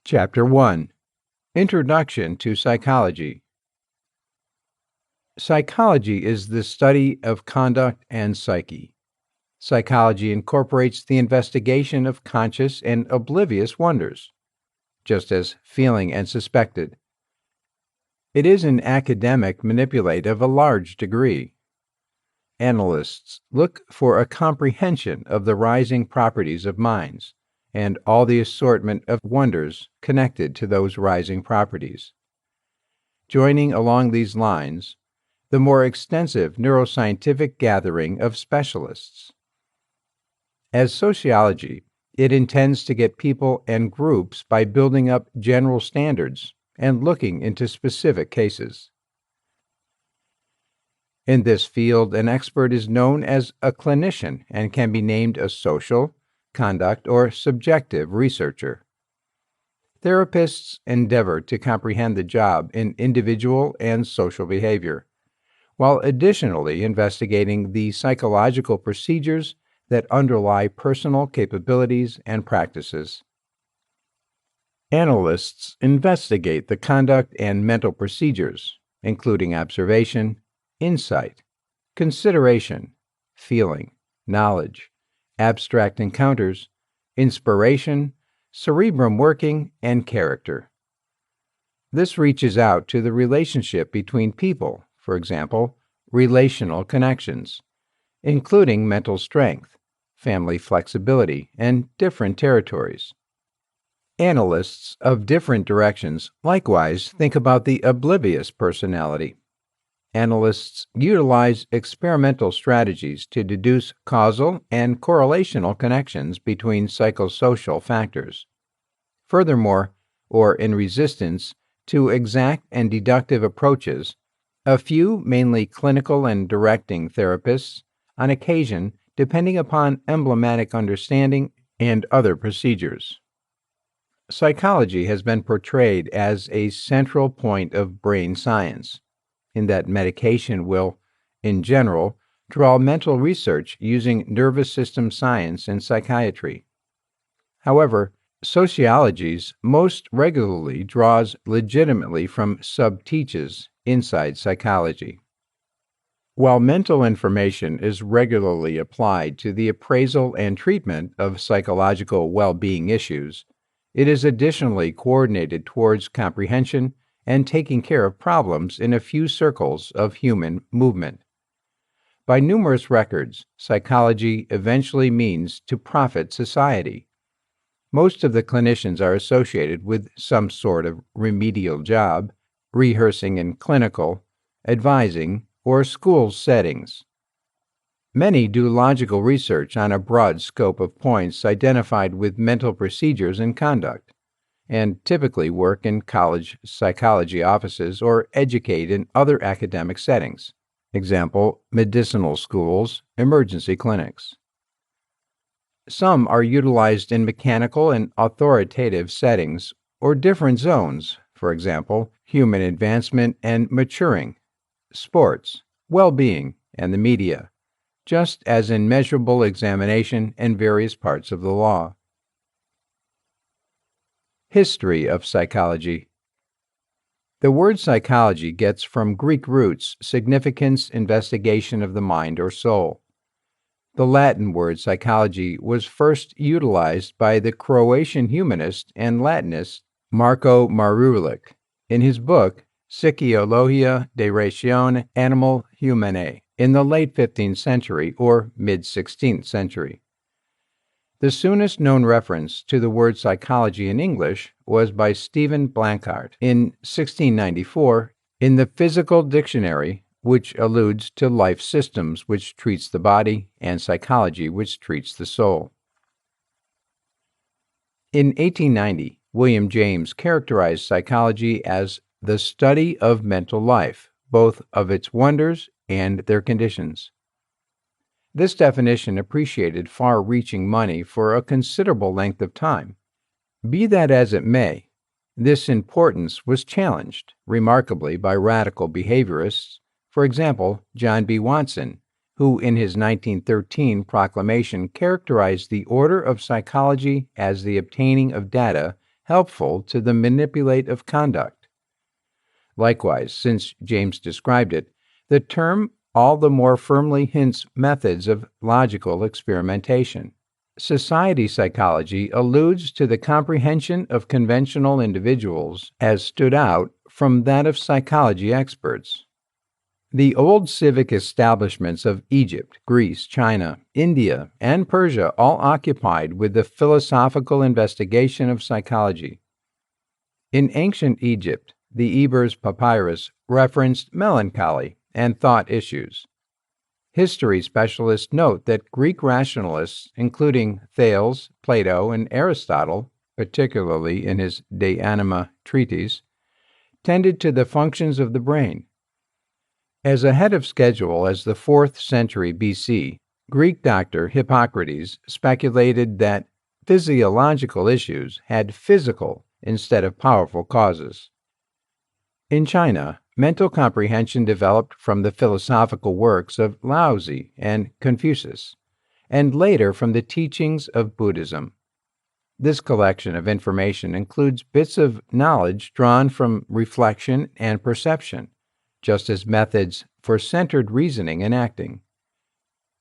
Chapter 1. Introduction to Psychology. Psychology is the study of conduct and psyche. Psychology incorporates the investigation of conscious and oblivious wonders, just as feeling and suspected. It is an academic manipulate of a large degree. Analysts look for a comprehension of the rising properties of minds and all the assortment of wonders connected to those rising properties. Joining along these lines, the more extensive neuroscientific gathering of specialists. As sociology, it intends to get people and groups by building up general standards and looking into specific cases. In this field, an expert is known as a clinician and can be named a social, conduct, or subjective researcher. Therapists endeavor to comprehend the job in individual and social behavior, while additionally investigating the psychological procedures that underlie personal capabilities and practices. Analysts investigate the conduct and mental procedures, including observation, insight, consideration, feeling, knowledge, abstract encounters, inspiration, cerebrum working, and character. This reaches out to the relationship between people, for example, relational connections, including mental strength, family flexibility, and different territories. Analysts of different directions likewise think about the oblivious personality. Analysts utilize experimental strategies to deduce causal and correlational connections between psychosocial factors. Furthermore, or in resistance to exact and deductive approaches, a few, mainly clinical and directing therapists, on occasion, depending upon emblematic understanding and other procedures. Psychology has been portrayed as a central point of brain science, in that medication will, in general, draw mental research using nervous system science and psychiatry. However, sociology most regularly draws legitimately from sub-teaches inside psychology. While mental information is regularly applied to the appraisal and treatment of psychological well-being issues, it is additionally coordinated towards comprehension and taking care of problems in a few circles of human movement. By numerous records, psychology eventually means to profit society. Most of the clinicians are associated with some sort of remedial job, rehearsing in clinical, advising, or school settings. Many do logical research on a broad scope of points identified with mental procedures and conduct, and typically work in college psychology offices or educate in other academic settings. Example, medicinal schools, emergency clinics. Some are utilized in mechanical and authoritative settings or different zones, for example, human advancement and maturing, sports, well-being, and the media, just as in measurable examination and various parts of the law. History of psychology. The word psychology gets from Greek roots significance investigation of the mind or soul. The Latin word psychology was first utilized by the Croatian humanist and Latinist Marko Marulic in his book Physiologia de Ratione Animal Humanae in the late 15th century or mid-16th century. The soonest known reference to the word psychology in English was by Stephen Blanchard in 1694 in the Physical Dictionary, which alludes to life systems which treats the body and psychology which treats the soul. In 1890, William James characterized psychology as the study of mental life, both of its wonders and their conditions. This definition appreciated far-reaching money for a considerable length of time. Be that as it may, this importance was challenged, remarkably, by radical behaviorists, for example, John B. Watson, who in his 1913 proclamation characterized the order of psychology as the obtaining of data helpful to the manipulate of conduct. Likewise, since James described it, the term all the more firmly hints methods of logical experimentation. Society psychology alludes to the comprehension of conventional individuals as stood out from that of psychology experts. The old civic establishments of Egypt, Greece, China, India, and Persia all occupied with the philosophical investigation of psychology. In ancient Egypt, the Ebers Papyrus referenced melancholy and thought issues. History specialists note that Greek rationalists, including Thales, Plato, and Aristotle, particularly in his De Anima treatise, tended to the functions of the brain. As ahead of schedule as the 4th century BC, Greek doctor Hippocrates speculated that physiological issues had physical instead of powerful causes. In China, mental comprehension developed from the philosophical works of Laozi and Confucius, and later from the teachings of Buddhism. This collection of information includes bits of knowledge drawn from reflection and perception, just as methods for centered reasoning and acting.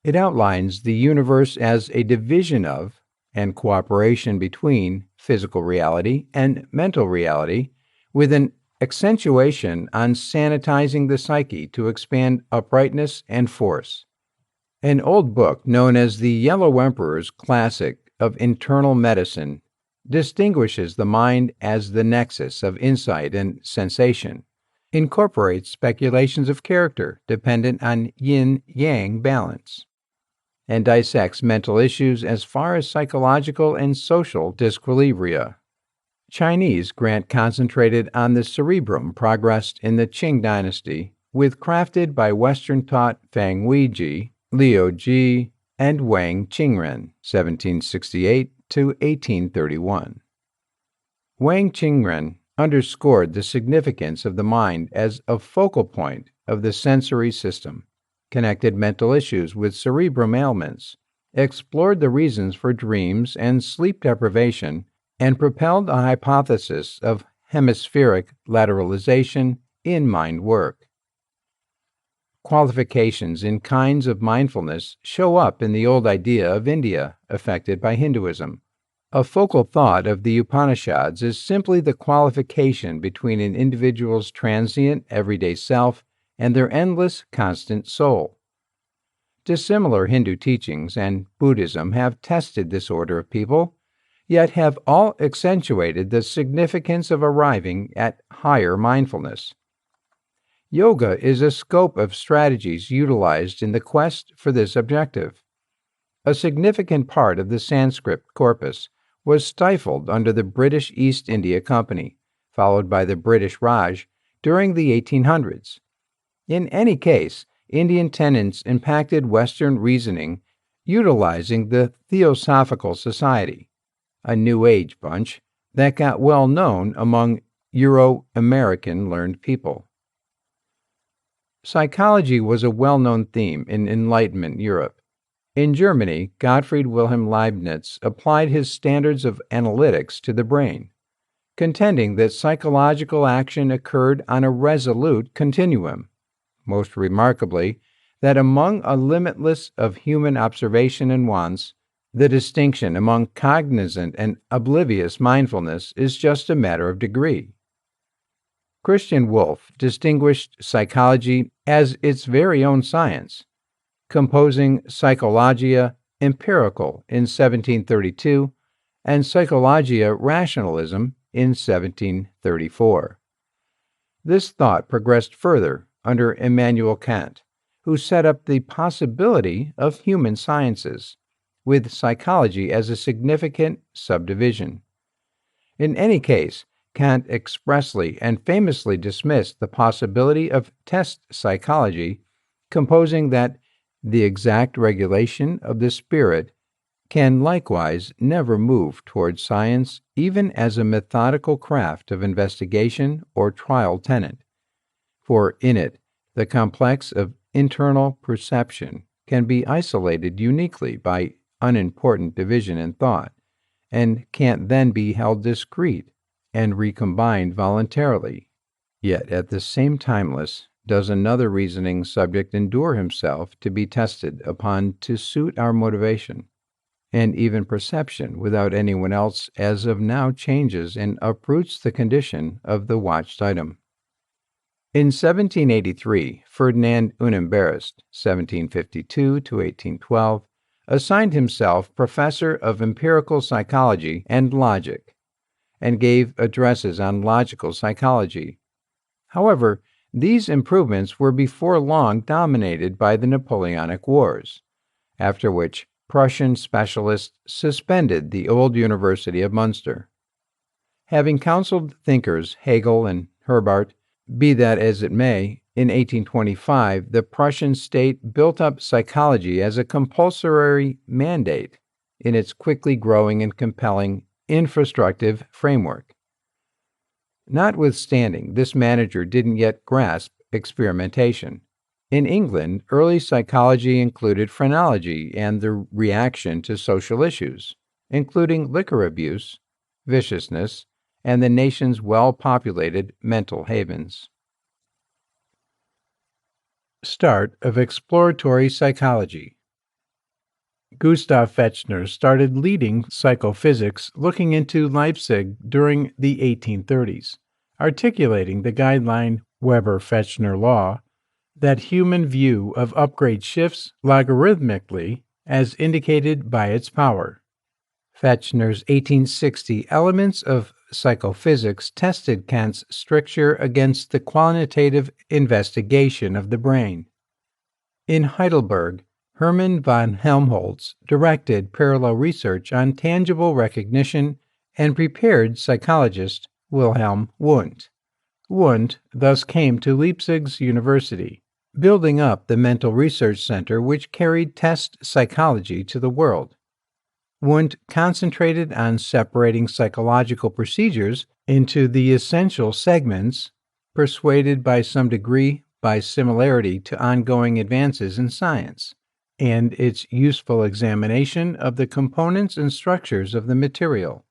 It outlines the universe as a division of and cooperation between physical reality and mental reality, with an accentuation on sanitizing the psyche to expand uprightness and force. An old book known as the Yellow Emperor's Classic of Internal Medicine distinguishes the mind as the nexus of insight and sensation, incorporates speculations of character dependent on yin-yang balance, and dissects mental issues as far as psychological and social disequilibria. Chinese Grant concentrated on the cerebrum progressed in the Qing dynasty, with crafted by Western-taught Fang Weiji, Liu Ji, and Wang Qingren, 1768 to 1831. Wang Qingren underscored the significance of the mind as a focal point of the sensory system, connected mental issues with cerebrum ailments, explored the reasons for dreams and sleep deprivation, and propelled a hypothesis of hemispheric lateralization in mind work. Qualifications in kinds of mindfulness show up in the old idea of India, affected by Hinduism. A focal thought of the Upanishads is simply the qualification between an individual's transient, everyday self and their endless, constant soul. Dissimilar Hindu teachings and Buddhism have tested this order of people, yet have all accentuated the significance of arriving at higher mindfulness. Yoga is a scope of strategies utilized in the quest for this objective. A significant part of the Sanskrit corpus was stifled under the British East India Company, followed by the British Raj during the 1800s. In any case, Indian tenets impacted Western reasoning utilizing the Theosophical Society, a New Age bunch that got well known among Euro-American learned people. Psychology was a well-known theme in Enlightenment Europe. In Germany, Gottfried Wilhelm Leibniz applied his standards of analytics to the brain, contending that psychological action occurred on a resolute continuum. Most remarkably, that among a limitless of human observation and wants, the distinction among cognizant and oblivious mindfulness is just a matter of degree. Christian Wolff distinguished psychology as its very own science, composing Psychologia Empirical in 1732 and Psychologia Rationalism in 1734. This thought progressed further under Immanuel Kant, who set up the possibility of human sciences, with psychology as a significant subdivision. In any case, Kant expressly and famously dismissed the possibility of test psychology, composing that the exact regulation of the spirit can likewise never move towards science even as a methodical craft of investigation or trial tenet, for in it the complex of internal perception can be isolated uniquely by unimportant division in thought, and can't then be held discrete and recombined voluntarily. Yet at the same timeless does another reasoning subject endure himself to be tested upon to suit our motivation, and even perception without anyone else as of now changes and uproots the condition of the watched item. In 1783, Ferdinand Unimbarist, 1752 to 1812, assigned himself professor of empirical psychology and logic, and gave addresses on logical psychology. However, these improvements were before long dominated by the Napoleonic Wars, after which Prussian specialists suspended the old University of Munster. Having counseled thinkers Hegel and Herbart, be that as it may, in 1825 the Prussian state built up psychology as a compulsory mandate in its quickly growing and compelling infrastructive framework. Notwithstanding, this manager didn't yet grasp experimentation. In England, early psychology included phrenology and the reaction to social issues, including liquor abuse, viciousness, and the nation's well-populated mental havens. Start of exploratory psychology. Gustav Fechner started leading psychophysics looking into Leipzig during the 1830s, articulating the guideline Weber-Fechner law that human view of upgrade shifts logarithmically as indicated by its power. Fechner's 1860 Elements of Psychophysics tested Kant's stricture against the quantitative investigation of the brain. In Heidelberg, Hermann von Helmholtz directed parallel research on tangible recognition and prepared psychologist Wilhelm Wundt. Wundt thus came to Leipzig's University, building up the mental research center which carried test psychology to the world. Wundt concentrated on separating psychological procedures into the essential segments, persuaded by some degree by similarity to ongoing advances in science, and its useful examination of the components and structures of the material.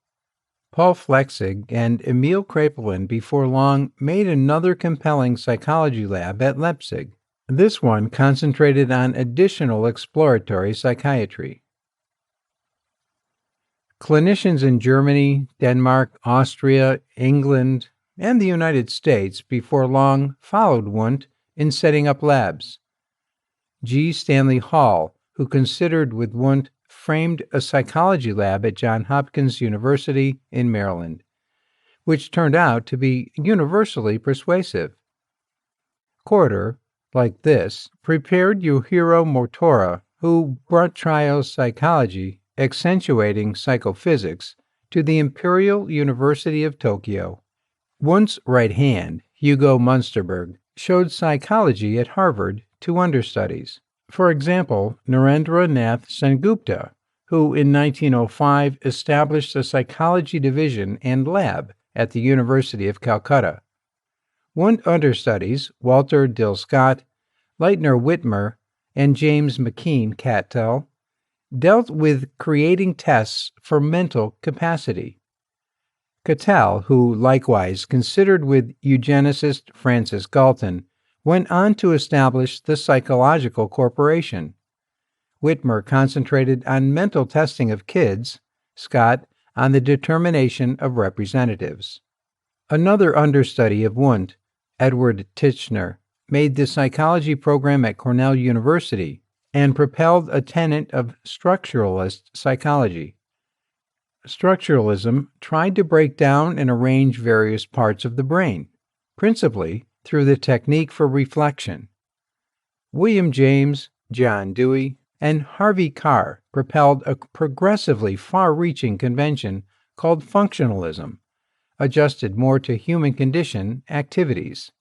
Paul Flechsig and Emil Kraepelin before long made another compelling psychology lab at Leipzig. This one concentrated on additional exploratory psychiatry. Clinicians in Germany, Denmark, Austria, England, and the United States before long followed Wundt in setting up labs. G. Stanley Hall, who considered with Wundt, framed a psychology lab at Johns Hopkins University in Maryland, which turned out to be universally persuasive. Corder, like this, prepared Yujiro Motora, who brought triopsychology, accentuating psychophysics, to the Imperial University of Tokyo. Wundt's right hand, Hugo Munsterberg, showed psychology at Harvard to understudies. For example, Narendra Nath Sengupta, who in 1905 established a psychology division and lab at the University of Calcutta. Wundt understudies Walter Dill Scott, Leitner Whitmer, and James McKean Cattell dealt with creating tests for mental capacity. Cattell, who likewise considered with eugenicist Francis Galton, went on to establish the Psychological Corporation. Whitmer concentrated on mental testing of kids, Scott on the determination of representatives. Another understudy of Wundt, Edward Titchener, made the psychology program at Cornell University and propelled a tenet of structuralist psychology. Structuralism tried to break down and arrange various parts of the brain, principally through the technique for reflection. William James, John Dewey, and Harvey Carr propelled a progressively far-reaching convention called functionalism, adjusted more to human condition activities.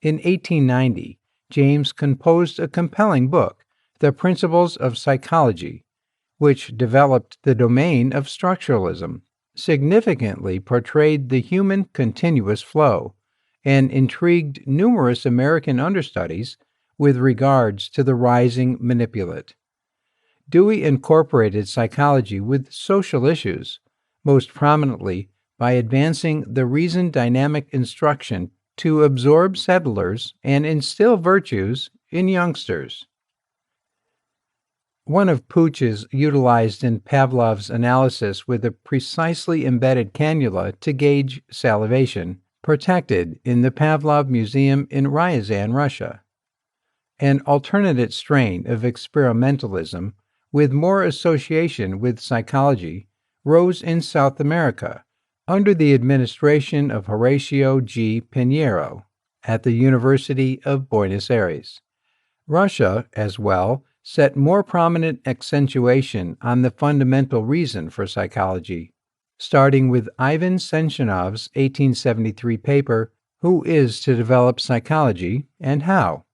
In 1890, James composed a compelling book, The Principles of Psychology, which developed the domain of structuralism, significantly portrayed the human continuous flow, and intrigued numerous American understudies with regards to the rising manipulate. Dewey incorporated psychology with social issues, most prominently by advancing the reason dynamic instruction to absorb settlers and instill virtues in youngsters. One of Pooch's utilized in Pavlov's analysis with a precisely embedded cannula to gauge salivation, protected in the Pavlov Museum in Ryazan, Russia. An alternate strain of experimentalism with more association with psychology rose in South America under the administration of Horacio G. Pinheiro at the University of Buenos Aires. Russia, as well, set more prominent accentuation on the fundamental reason for psychology, starting with Ivan Senchenov's 1873 paper, Who is to Develop Psychology and How?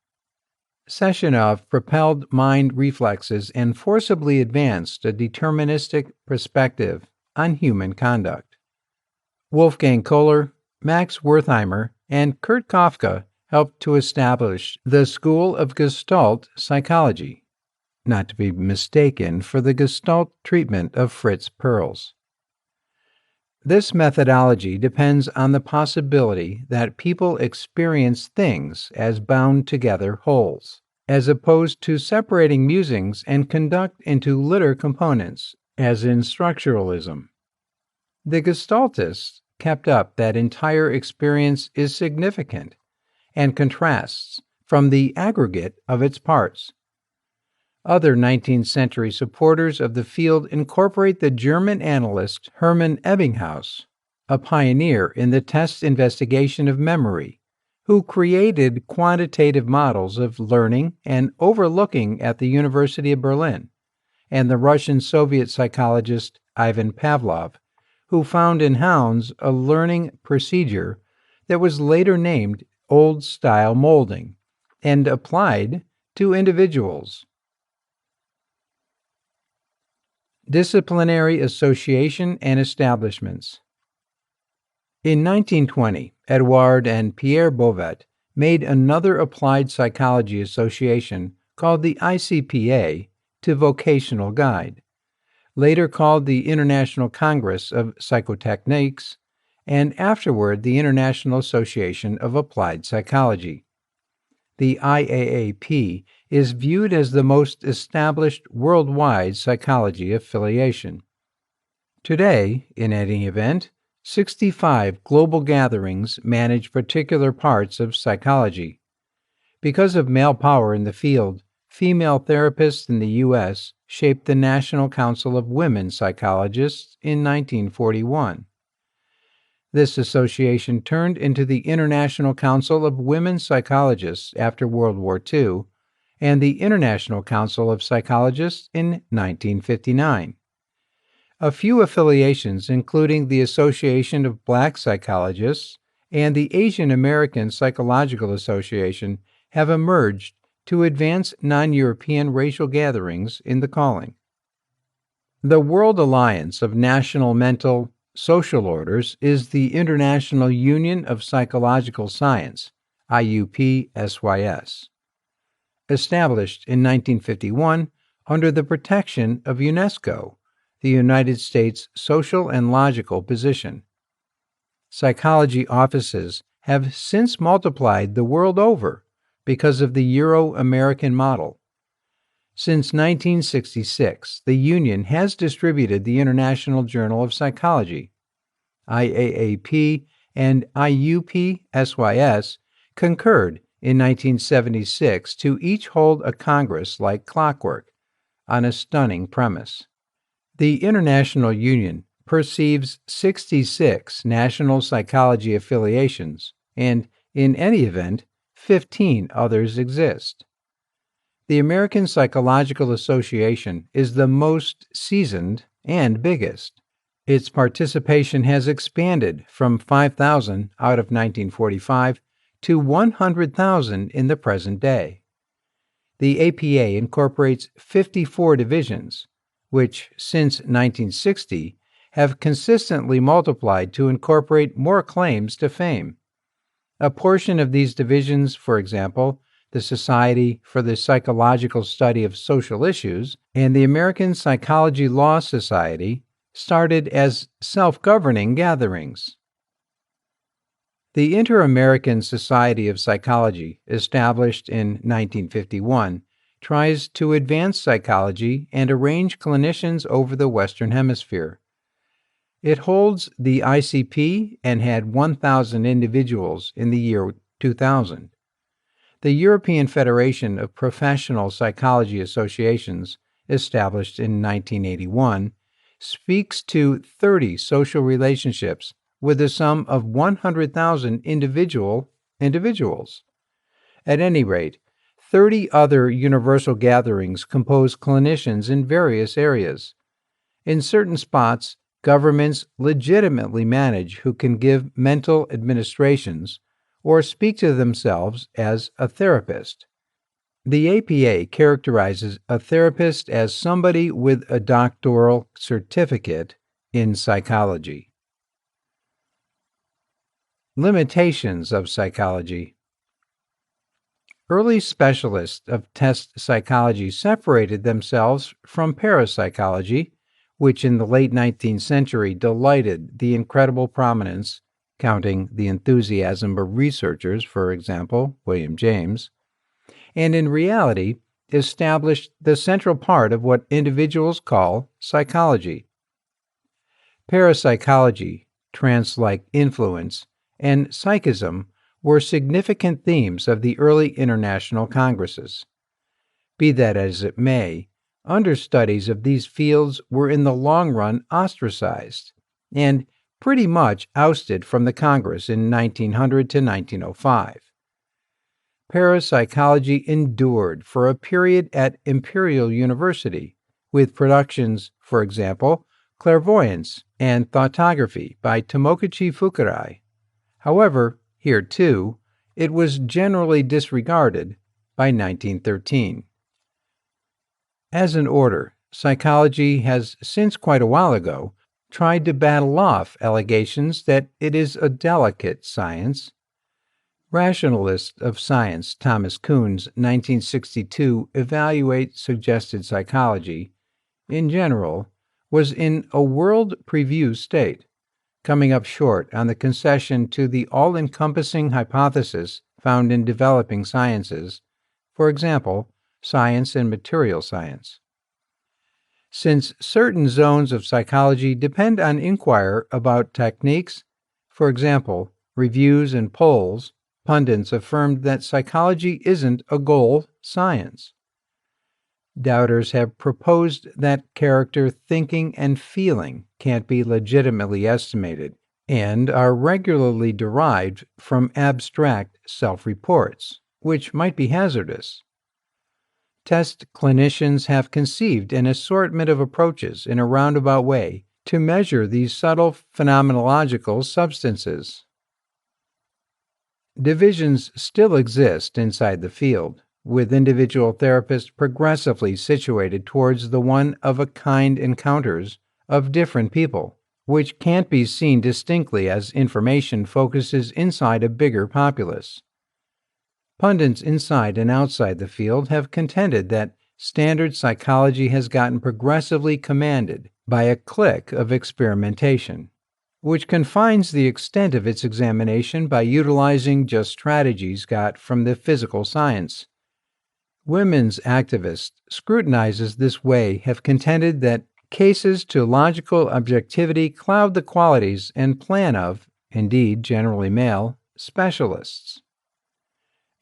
Sechenov propelled mind reflexes and forcibly advanced a deterministic perspective on human conduct. Wolfgang Kohler, Max Wertheimer, and Kurt Kafka helped to establish the School of Gestalt Psychology, not to be mistaken for the Gestalt treatment of Fritz Perls. This methodology depends on the possibility that people experience things as bound together wholes, as opposed to separating musings and conduct into litter components, as in structuralism. The Gestaltists kept up that entire experience is significant and contrasts from the aggregate of its parts. Other 19th century supporters of the field incorporate the German analyst Hermann Ebbinghaus, a pioneer in the test investigation of memory, who created quantitative models of learning and overlooking at the University of Berlin, and the Russian-Soviet psychologist Ivan Pavlov, who found in hounds a learning procedure that was later named old-style molding and applied to individuals. Disciplinary association and establishments. In 1920, Edouard and Pierre Bovet made another applied psychology association called the ICPA to Vocational Guide, later called the International Congress of Psychotechniques, and afterward the International Association of Applied Psychology. The IAAP is viewed as the most established worldwide psychology affiliation. Today, in any event, 65 global gatherings manage particular parts of psychology. Because of male power in the field, female therapists in the U.S. shaped the National Council of Women Psychologists in 1941. This association turned into the International Council of Women Psychologists after World War II and the International Council of Psychologists in 1959. A few affiliations, including the Association of Black Psychologists and the Asian American Psychological Association, have emerged to advance non-European racial gatherings in the calling. The World Alliance of National Mental Social Orders is the International Union of Psychological Science, IUP-SYS. Established in 1951 under the protection of UNESCO, the United States Social and Logical Position. Psychology offices have since multiplied the world over because of the Euro-American model. Since 1966, the Union has distributed the International Journal of Psychology. IAAP and IUP-SYS concurred in 1976 to each hold a congress like clockwork on a stunning premise. The International Union perceives 66 national psychology affiliations, and, in any event, 15 others exist. The American Psychological Association is the most seasoned and biggest. Its participation has expanded from 5,000 out of 1945 to 100,000 in the present day. The APA incorporates 54 divisions, which, since 1960, have consistently multiplied to incorporate more claims to fame. A portion of these divisions, for example, the Society for the Psychological Study of Social Issues and the American Psychology Law Society, started as self-governing gatherings. The Inter-American Society of Psychology, established in 1951, tries to advance psychology and arrange clinicians over the Western Hemisphere. It holds the ICP and had 1,000 individuals in the year 2000. The European Federation of Professional Psychology Associations, established in 1981, speaks to 30 social relationships with a sum of 100,000 individuals. At any rate, 30 other universal gatherings compose clinicians in various areas. In certain spots, governments legitimately manage who can give mental administrations or speak to themselves as a therapist. The APA characterizes a therapist as somebody with a doctoral certificate in psychology. Limitations of psychology. Early specialists of test psychology separated themselves from parapsychology, which in the late 19th century delighted the incredible prominence, counting the enthusiasm of researchers, for example, William James, and in reality established the central part of what individuals call psychology. Parapsychology, trance-like influence, and psychism were significant themes of the early international congresses. Be that as it may, understudies of these fields were in the long run ostracized and pretty much ousted from the Congress in 1900 to 1905. Parapsychology endured for a period at Imperial University, with productions, for example, Clairvoyance and Thoughtography by Tomokachi Fukurai. However, here too, it was generally disregarded by 1913. As an order, psychology has since quite a while ago tried to battle off allegations that it is a delicate science. Rationalist of Science Thomas Kuhn's 1962 Evaluate Suggested Psychology, in general, was in a world preview state, coming up short on the concession to the all-encompassing hypothesis found in developing sciences, for example, science and material science. Since certain zones of psychology depend on inquiry about techniques, for example, reviews and polls, pundits affirmed that psychology isn't a goal science. Doubters have proposed that character, thinking, and feeling can't be legitimately estimated and are regularly derived from abstract self-reports, which might be hazardous. Test clinicians have conceived an assortment of approaches in a roundabout way to measure these subtle phenomenological substances. Divisions still exist inside the field, with individual therapists progressively situated towards the one-of-a-kind encounters of different people, which can't be seen distinctly as information focuses inside a bigger populace. Pundits inside and outside the field have contended that standard psychology has gotten progressively commanded by a clique of experimentation, which confines the extent of its examination by utilizing just strategies got from the physical science. Women's activists scrutinizes this way have contended that cases to logical objectivity cloud the qualities and plan of, indeed generally male, specialists.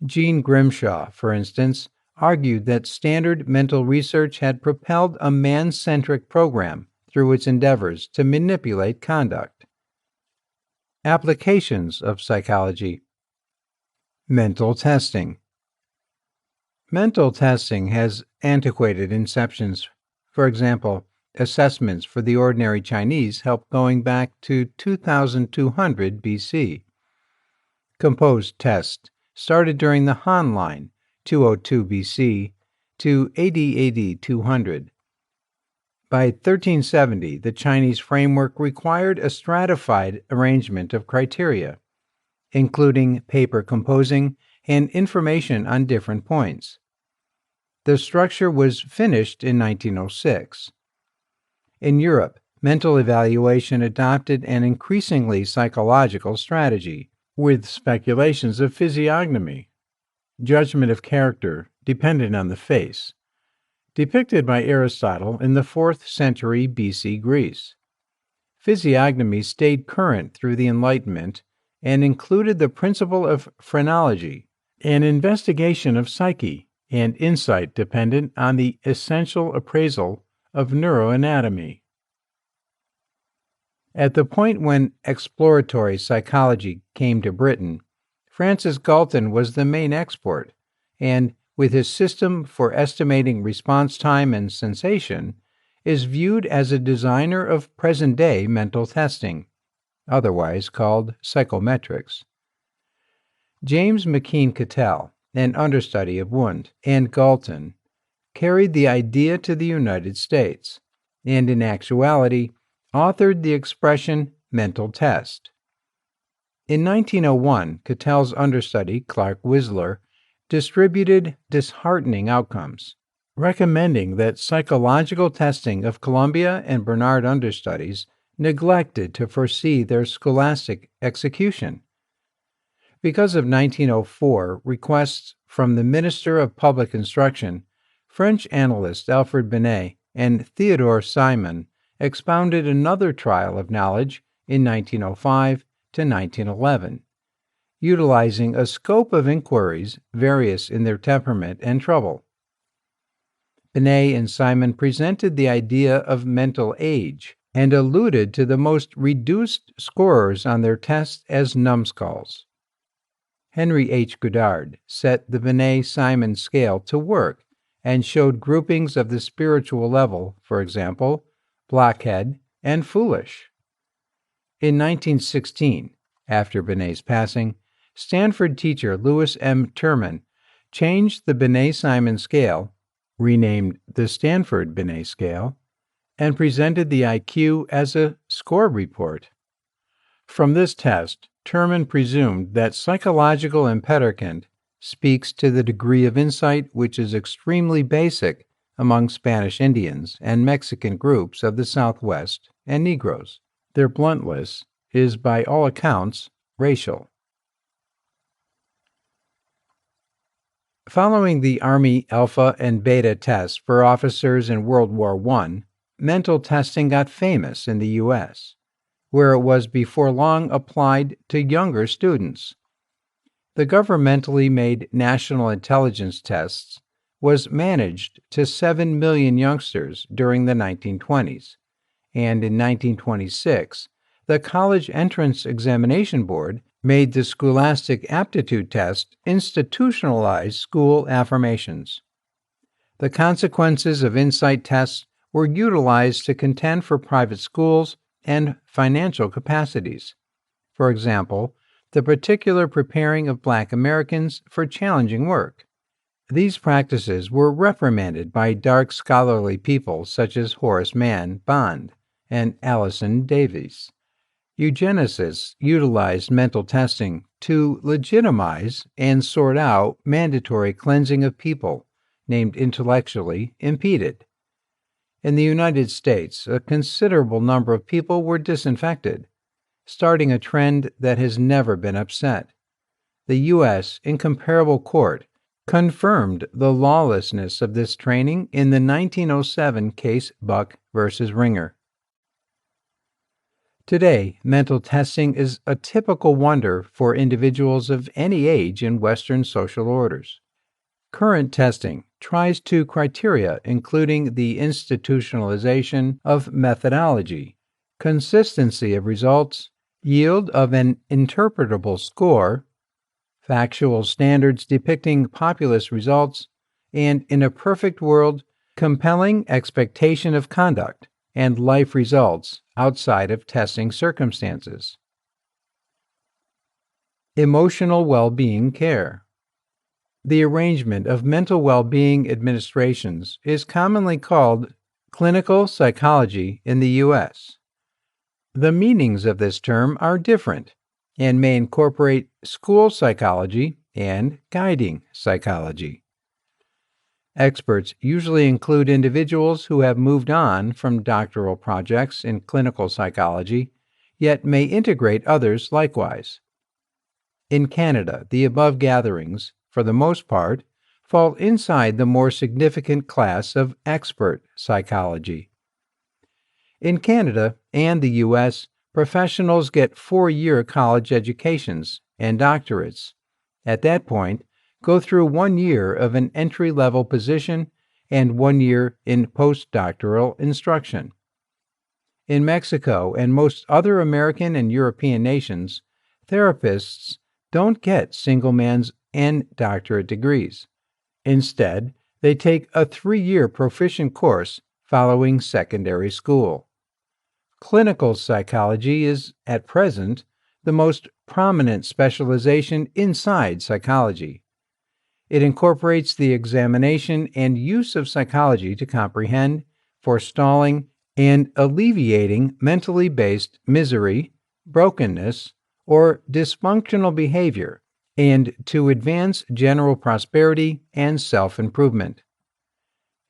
Jean Grimshaw, for instance, argued that standard mental research had propelled a man-centric program through its endeavors to manipulate conduct. Applications of psychology. Mental testing. Mental testing has antiquated inceptions. For example, assessments for the ordinary Chinese help going back to 2200 BC. Composed tests started during the Han line, 202 BC, to AD 200. By 1370, the Chinese framework required a stratified arrangement of criteria, including paper composing and information on different points. The structure was finished in 1906. In Europe, mental evaluation adopted an increasingly psychological strategy, with speculations of physiognomy, judgment of character dependent on the face, depicted by Aristotle in the 4th century BC Greece. Physiognomy stayed current through the Enlightenment and included the principle of phrenology, an investigation of psyche and insight dependent on the essential appraisal of neuroanatomy. At the point when exploratory psychology came to Britain, Francis Galton was the main export, and with his system for estimating response time and sensation, is viewed as a designer of present-day mental testing, otherwise called psychometrics. James McKeen Cattell, an understudy of Wundt and Galton, carried the idea to the United States, and in actuality authored the expression mental test. In 1901, Cattell's understudy, Clark Whistler, distributed disheartening outcomes, recommending that psychological testing of Columbia and Barnard understudies neglected to foresee their scholastic execution. Because of 1904 requests from the Minister of Public Instruction, French analyst Alfred Binet and Theodore Simon expounded another trial of knowledge in 1905 to 1911, utilizing a scope of inquiries various in their temperament and trouble. Binet and Simon presented the idea of mental age and alluded to the most reduced scorers on their tests as numbskulls. Henry H. Goddard set the Binet-Simon scale to work and showed groupings of the spiritual level, for example, blockhead and foolish. In 1916, after Binet's passing, Stanford teacher Louis M. Terman changed the Binet-Simon scale, renamed the Stanford-Binet scale, and presented the IQ as a score report. From this test, Terman presumed that psychological impediment speaks to the degree of insight which is extremely basic among Spanish Indians and Mexican groups of the Southwest and Negroes. Their bluntness is, by all accounts, racial. Following the Army Alpha and Beta tests for officers in World War I, mental testing got famous in the U.S., where it was before long applied to younger students. The governmentally made National Intelligence Tests was managed to 7 million youngsters during the 1920s, and in 1926, the College Entrance Examination Board made the Scholastic Aptitude Test institutionalize school affirmations. The consequences of insight tests were utilized to contend for private schools and financial capacities. For example, the particular preparing of Black Americans for challenging work. These practices were reprimanded by dark scholarly people such as Horace Mann Bond and Allison Davies. Eugenicists utilized mental testing to legitimize and sort out mandatory cleansing of people named intellectually impeded. In the United States, a considerable number of people were disinfected, starting a trend that has never been upset. The U.S. Incomparable Court confirmed the lawlessness of this training in the 1907 case Buck v. Ringer. Today, mental testing is a typical wonder for individuals of any age in Western social orders. Current testing tries two criteria, including the institutionalization of methodology, consistency of results, yield of an interpretable score, factual standards depicting populist results, and, in a perfect world, compelling expectation of conduct and life results outside of testing circumstances. Emotional well-being care. The arrangement of mental well-being administrations is commonly called clinical psychology in the U.S. The meanings of this term are different and may incorporate school psychology and guiding psychology. Experts usually include individuals who have moved on from doctoral projects in clinical psychology, yet may integrate others likewise. In Canada, the above gatherings, for the most part, fall inside the more significant class of expert psychology. In Canada and the U.S., professionals get 4-year college educations and doctorates. At that point, go through 1 year of an entry-level position and 1 year in postdoctoral instruction. In Mexico and most other American and European nations, therapists don't get single man's and doctorate degrees. Instead, they take a 3-year proficient course following secondary school. Clinical psychology is, at present, the most prominent specialization inside psychology. It incorporates the examination and use of psychology to comprehend, forestalling, and alleviating mentally based misery, brokenness, or dysfunctional behavior, and to advance general prosperity and self-improvement.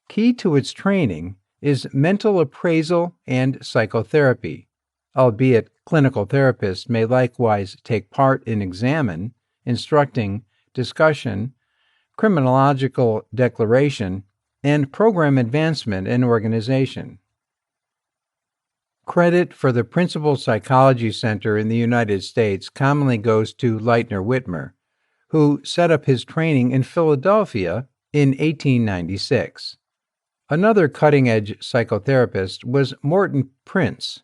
Key to its training is mental appraisal and psychotherapy, albeit clinical therapists may likewise take part in examine, instructing, discussion, criminological declaration, and program advancement in organization. Credit for the Principal Psychology Center in the United States commonly goes to Leitner Whitmer, who set up his training in Philadelphia in 1896. Another cutting-edge psychotherapist was Morton Prince.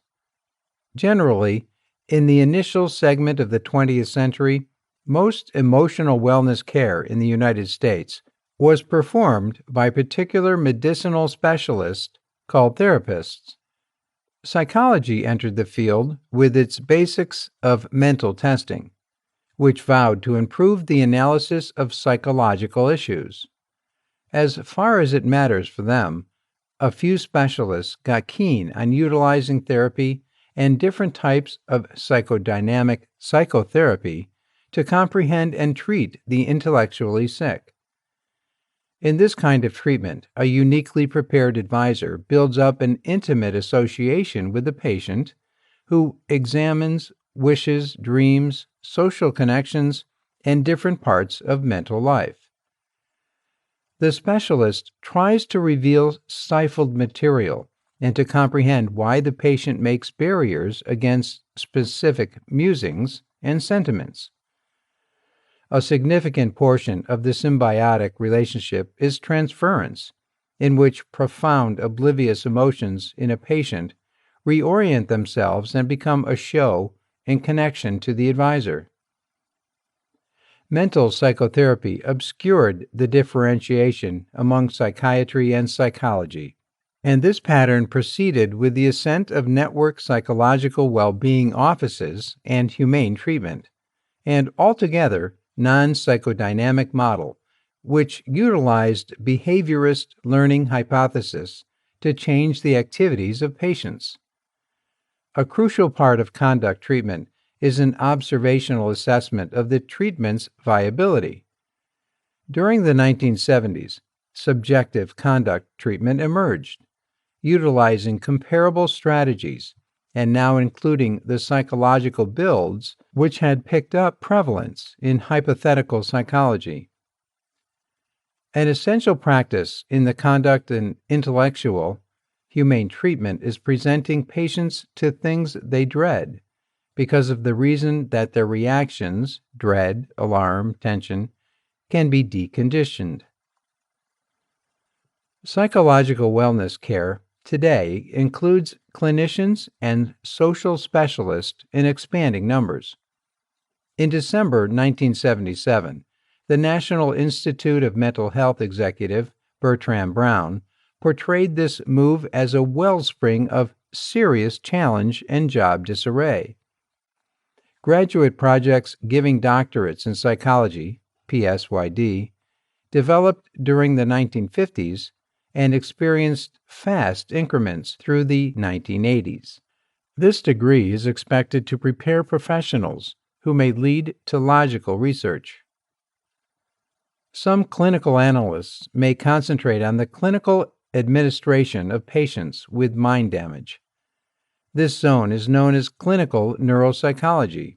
Generally, in the initial segment of the 20th century, most emotional wellness care in the United States was performed by particular medicinal specialists called therapists. Psychology entered the field with its basics of mental testing, which vowed to improve the analysis of psychological issues. As far as it matters for them, a few specialists got keen on utilizing therapy and different types of psychodynamic psychotherapy to comprehend and treat the intellectually sick. In this kind of treatment, a uniquely prepared advisor builds up an intimate association with the patient who examines wishes, dreams, social connections, and different parts of mental life. The specialist tries to reveal stifled material and to comprehend why the patient makes barriers against specific musings and sentiments. A significant portion of the symbiotic relationship is transference, in which profound oblivious emotions in a patient reorient themselves and become a show in connection to the advisor. Mental psychotherapy obscured the differentiation among psychiatry and psychology, and this pattern proceeded with the ascent of network psychological well-being offices and humane treatment, and altogether non-psychodynamic model, which utilized behaviorist learning hypothesis to change the activities of patients. A crucial part of conduct treatment is an observational assessment of the treatment's viability. During the 1970s, subjective conduct treatment emerged, utilizing comparable strategies and now including the psychological builds which had picked up prevalence in hypothetical psychology. An essential practice in the conduct and intellectual humane treatment is presenting patients to things they dread because of the reason that their reactions, dread, alarm, tension, can be deconditioned. Psychological wellness care today includes clinicians and social specialists in expanding numbers. In December 1977, the National Institute of Mental Health executive Bertram Brown portrayed this move as a wellspring of serious challenge and job disarray. Graduate projects giving doctorates in psychology, PSYD, developed during the 1950s and experienced fast increments through the 1980s. This degree is expected to prepare professionals who may lead to logical research. Some clinical analysts may concentrate on the clinical administration of patients with mind damage. This zone is known as clinical neuropsychology.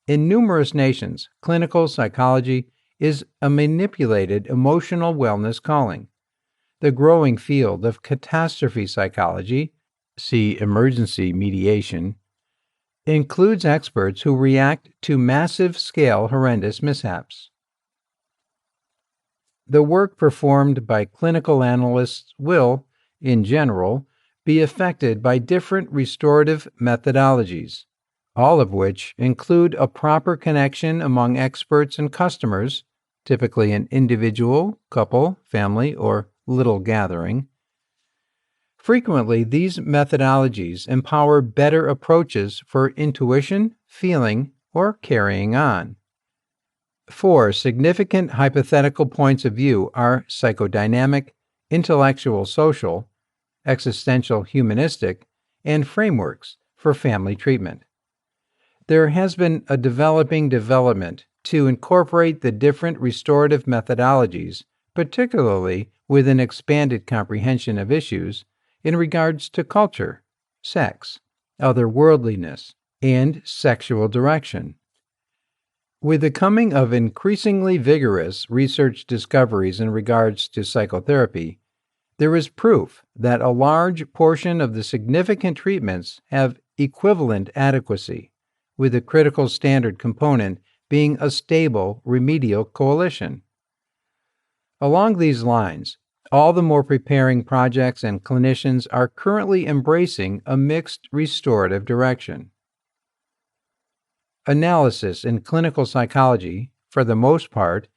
In numerous nations, clinical psychology is a manipulated emotional wellness calling. The growing field of catastrophe psychology, see emergency mediation, includes experts who react to massive scale horrendous mishaps. The work performed by clinical analysts will, in general, be affected by different restorative methodologies, all of which include a proper connection among experts and customers, typically an individual, couple, family, or little gathering. Frequently, these methodologies empower better approaches for intuition, feeling, or carrying on. 4 significant hypothetical points of view are psychodynamic, intellectual social, existential humanistic, and frameworks for family treatment. There has been a development to incorporate the different restorative methodologies, particularly with an expanded comprehension of issues in regards to culture, sex, otherworldliness, and sexual direction. With the coming of increasingly vigorous research discoveries in regards to psychotherapy, there is proof that a large portion of the significant treatments have equivalent adequacy, with the critical standard component being a stable remedial coalition. Along these lines, all the more preparing projects and clinicians are currently embracing a mixed restorative direction. Analysis in clinical psychology, for the most part,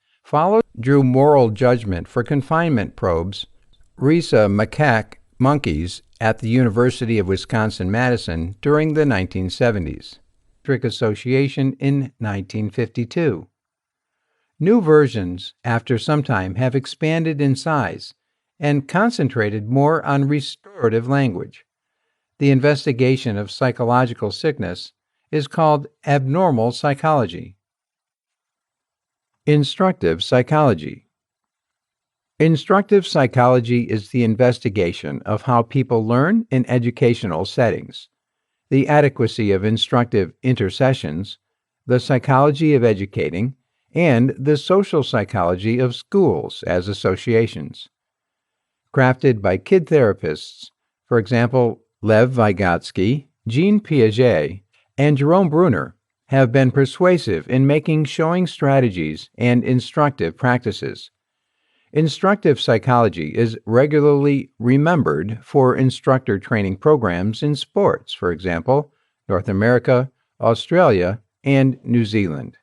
drew moral judgment for confinement probes. Risa macaque monkeys at the University of Wisconsin-Madison during the 1970s. Trick Association in 1952. New versions, after some time, have expanded in size and concentrated more on restorative language. The investigation of psychological sickness is called abnormal psychology. Instructive psychology. Instructive psychology is the investigation of how people learn in educational settings, the adequacy of instructive intercessions, the psychology of educating, and the social psychology of schools as associations. Crafted by kid therapists, for example, Lev Vygotsky, Jean Piaget, and Jerome Bruner, have been persuasive in making showing strategies and instructive practices. Instructive psychology is regularly remembered for instructor training programs in sports, for example, North America, Australia, and New Zealand.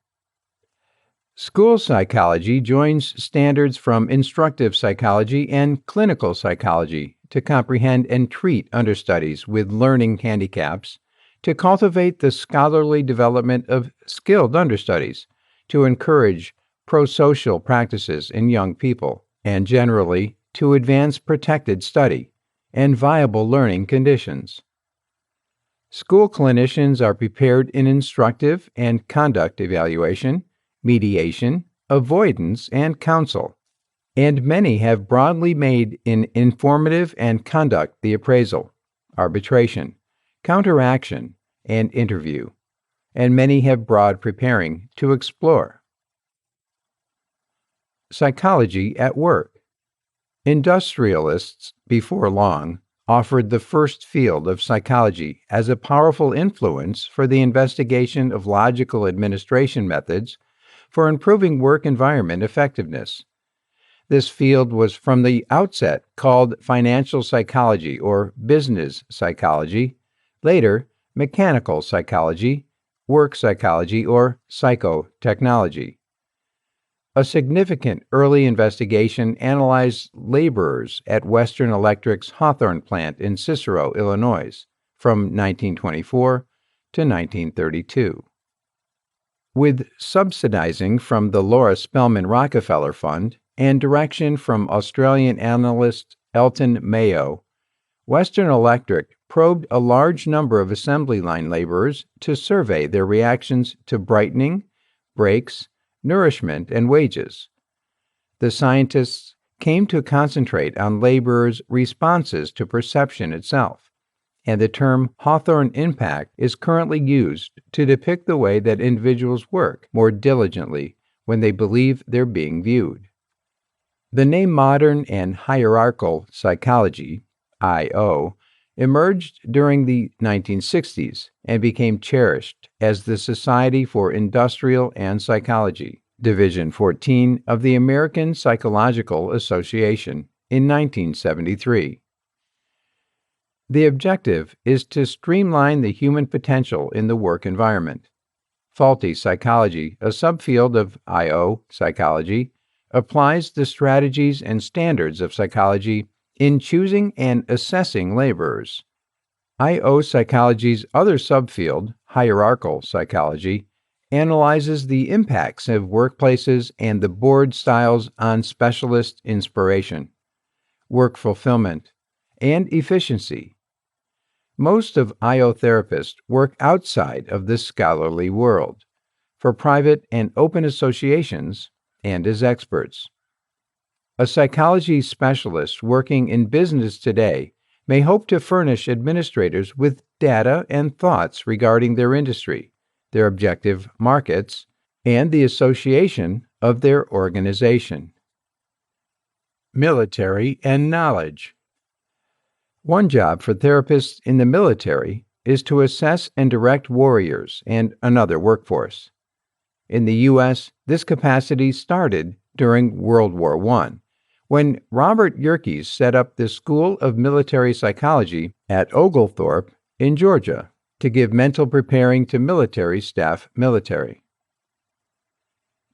School psychology joins standards from instructive psychology and clinical psychology to comprehend and treat understudies with learning handicaps, to cultivate the scholarly development of skilled understudies, to encourage prosocial practices in young people, and generally to advance protected study and viable learning conditions. School clinicians are prepared in instructive and conduct evaluation, mediation, avoidance, and counsel, and many have broadly made in informative and conduct the appraisal, arbitration, counteraction, and interview, and many have broad preparing to explore. Psychology at work. Industrialists, before long, offered the first field of psychology as a powerful influence for the investigation of logical administration methods for improving work environment effectiveness. This field was from the outset called financial psychology or business psychology, later mechanical psychology, work psychology, or psychotechnology. A significant early investigation analyzed laborers at Western Electric's Hawthorne plant in Cicero, Illinois, from 1924 to 1932. With subsidizing from the Laura Spelman Rockefeller Fund and direction from Australian analyst Elton Mayo, Western Electric probed a large number of assembly line laborers to survey their reactions to brightening, brakes, nourishment, and wages. The scientists came to concentrate on laborers' responses to perception itself, and the term Hawthorne impact is currently used to depict the way that individuals work more diligently when they believe they're being viewed. The name modern and hierarchical psychology, IO, emerged during the 1960s and became cherished as the Society for Industrial and Psychology, Division 14 of the American Psychological Association in 1973. The objective is to streamline the human potential in the work environment. Faulty psychology, a subfield of IO psychology, applies the strategies and standards of psychology in choosing and assessing laborers. IO psychology's other subfield, hierarchical psychology, analyzes the impacts of workplaces and the board styles on specialist inspiration, work fulfillment, and efficiency. Most of IO therapists work outside of this scholarly world, for private and open associations, and as experts. A psychology specialist working in business today may hope to furnish administrators with data and thoughts regarding their industry, their objective markets, and the association of their organization. Military and knowledge. One job for therapists in the military is to assess and direct warriors and another workforce. In the U.S., this capacity started during World War I, when Robert Yerkes set up the School of Military Psychology at Oglethorpe in Georgia to give mental preparing to military staff military.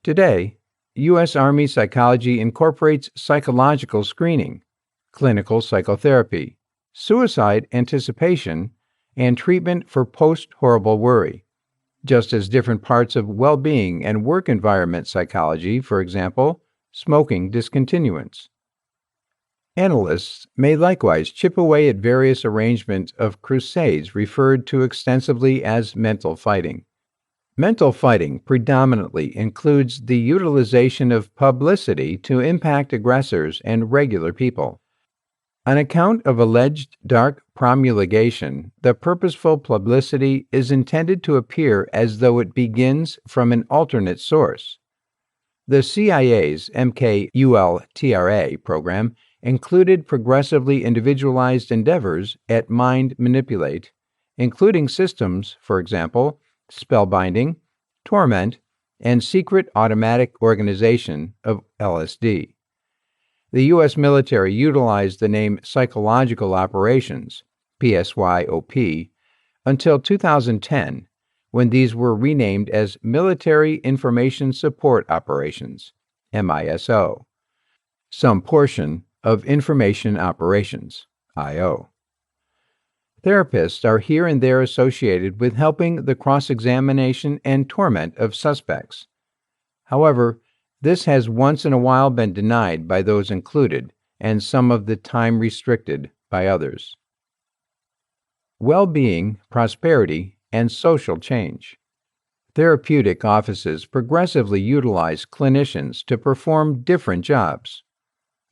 Today, U.S. Army psychology incorporates psychological screening, clinical psychotherapy, suicide anticipation, and treatment for post-horrible worry, just as different parts of well-being and work environment psychology, for example, smoking discontinuance. Analysts may likewise chip away at various arrangements of crusades referred to extensively as mental fighting. Mental fighting predominantly includes the utilization of publicity to impact aggressors and regular people. On account of alleged dark promulgation, the purposeful publicity is intended to appear as though it begins from an alternate source. The CIA's MKULTRA program included progressively individualized endeavors at mind manipulate, including systems, for example, spellbinding, torment, and secret automatic organization of LSD. The U.S. military utilized the name Psychological Operations, PSYOP, until 2010, when these were renamed as Military Information Support Operations, MISO, some portion of Information Operations, IO. Therapists are here and there associated with helping the cross-examination and torment of suspects. However, this has once in a while been denied by those included, and some of the time restricted by others. Well-being, prosperity, and social change. Therapeutic offices progressively utilize clinicians to perform different jobs.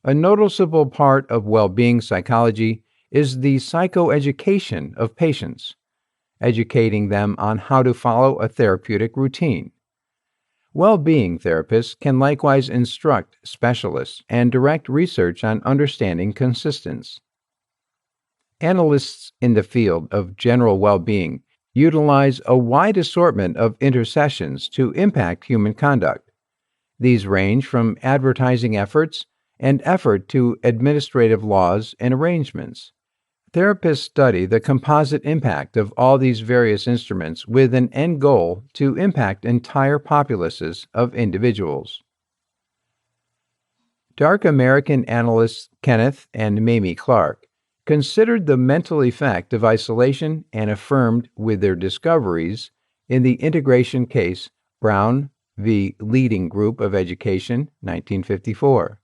A noticeable part of well-being psychology is the psychoeducation of patients, educating them on how to follow a therapeutic routine. Well-being therapists can likewise instruct specialists and direct research on understanding consistence. Analysts in the field of general well-being utilize a wide assortment of intercessions to impact human conduct. These range from advertising efforts and effort to administrative laws and arrangements. Therapists study the composite impact of all these various instruments with an end goal to impact entire populaces of individuals. Dark American analysts Kenneth and Mamie Clark considered the mental effect of isolation and affirmed with their discoveries in the integration case Brown v. Leading Group of Education, 1954.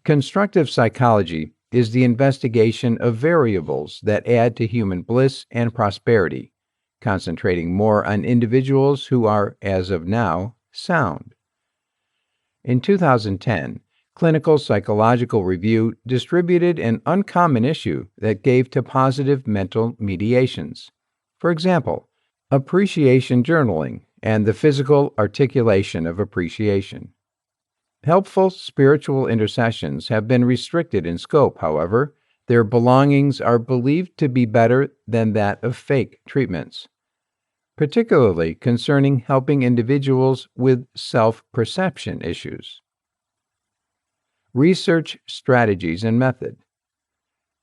Constructive psychology is the investigation of variables that add to human bliss and prosperity, concentrating more on individuals who are, as of now, sound. In 2010, Clinical Psychological Review distributed an uncommon issue that gave to positive mental mediations. For example, appreciation journaling and the physical articulation of appreciation. Helpful spiritual intercessions have been restricted in scope, however. Their belongings are believed to be better than that of fake treatments, particularly concerning helping individuals with self-perception issues. Research strategies and method.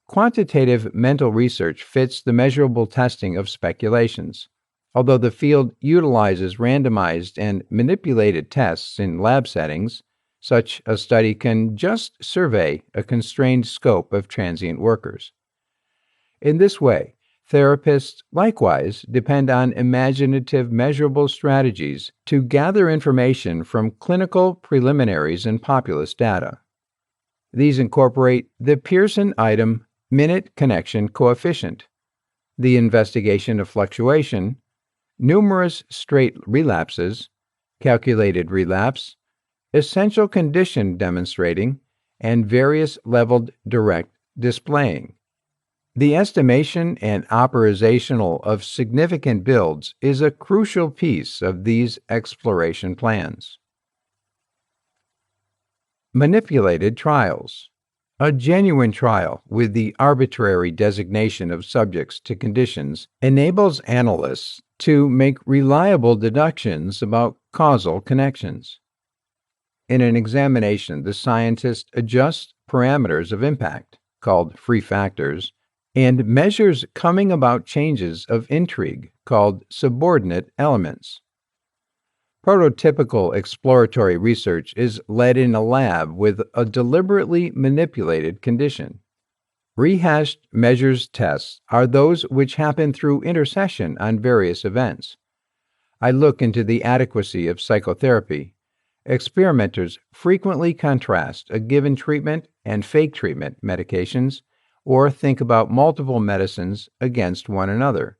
Quantitative mental research fits the measurable testing of speculations. Although the field utilizes randomized and manipulated tests in lab settings, such a study can just survey a constrained scope of transient workers. In this way, therapists likewise depend on imaginative measurable strategies to gather information from clinical preliminaries and populace data. These incorporate the Pearson item minute connection coefficient, the investigation of fluctuation, numerous straight relapses, calculated relapse, essential condition demonstrating, and various leveled direct displaying. The estimation and operational of significant builds is a crucial piece of these exploration plans. Manipulated trials. A genuine trial with the arbitrary designation of subjects to conditions enables analysts to make reliable deductions about causal connections. In an examination, the scientist adjusts parameters of impact, called free factors, and measures coming about changes of intrigue, called subordinate elements. Prototypical exploratory research is led in a lab with a deliberately manipulated condition. Rehashed measures tests are those which happen through intercession on various events. I look into the adequacy of psychotherapy. Experimenters frequently contrast a given treatment and fake treatment medications, or think about multiple medicines against one another.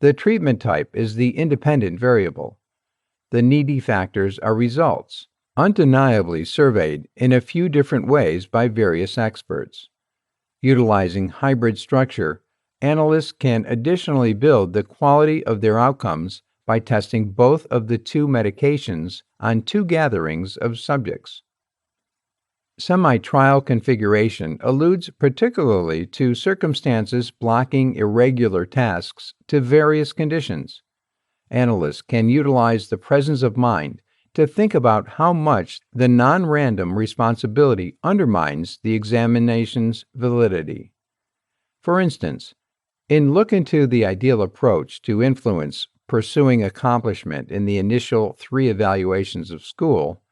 The treatment type is the independent variable. The needy factors are results, undeniably surveyed in a few different ways by various experts. Utilizing hybrid structure, analysts can additionally build the quality of their outcomes by testing both of the two medications on two gatherings of subjects. Semi-trial configuration alludes particularly to circumstances blocking irregular tasks to various conditions. Analysts can utilize the presence of mind to think about how much the non-random responsibility undermines the examination's validity. For instance, look into the ideal approach to influence pursuing accomplishment in the initial 3 evaluations of school,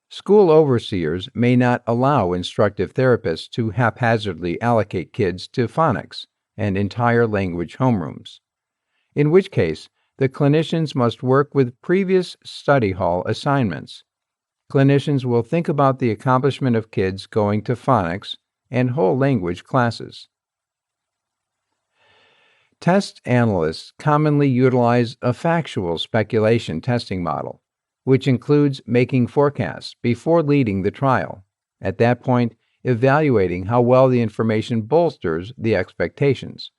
school overseers may not allow instructive therapists to haphazardly allocate kids to phonics and entire language homerooms, in which case the clinicians must work with previous study hall assignments. Clinicians will think about the accomplishment of kids going to phonics and whole language classes. Test analysts commonly utilize a factual speculation testing model, which includes making forecasts before leading the trial. At that point, evaluating how well the information bolsters the expectations.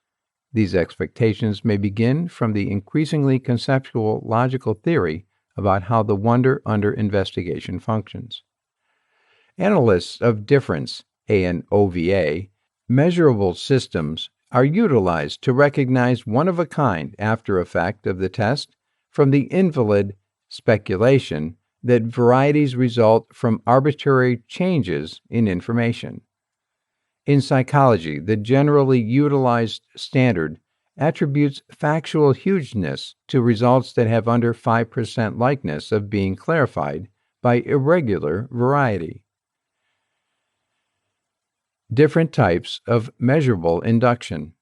These expectations may begin from the increasingly conceptual logical theory about how the wonder under investigation functions. Analysts of difference, ANOVA, measurable systems are utilized to recognize one-of-a-kind after effect of the test from the invalid speculation that varieties result from arbitrary changes in information. In psychology, the generally utilized standard attributes factual hugeness to results that have under 5% likeness of being clarified by irregular variety. Different types of measurable induction.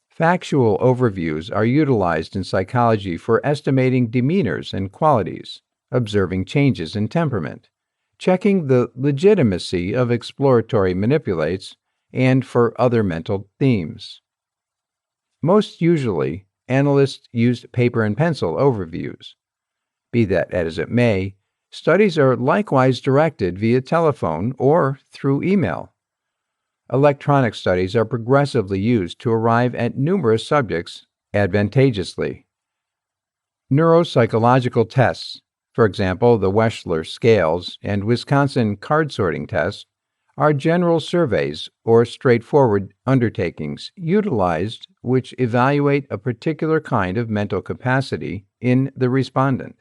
Factual overviews are utilized in psychology for estimating demeanors and qualities, observing changes in temperament, checking the legitimacy of exploratory manipulates, and for other mental themes. Most usually, analysts use paper and pencil overviews. Be that as it may, Studies are likewise directed via telephone or through email. Electronic studies are progressively used to arrive at numerous subjects advantageously. Neuropsychological tests, for example, the Wechsler scales and Wisconsin card sorting test, are general surveys or straightforward undertakings utilized which evaluate a particular kind of mental capacity in the respondent.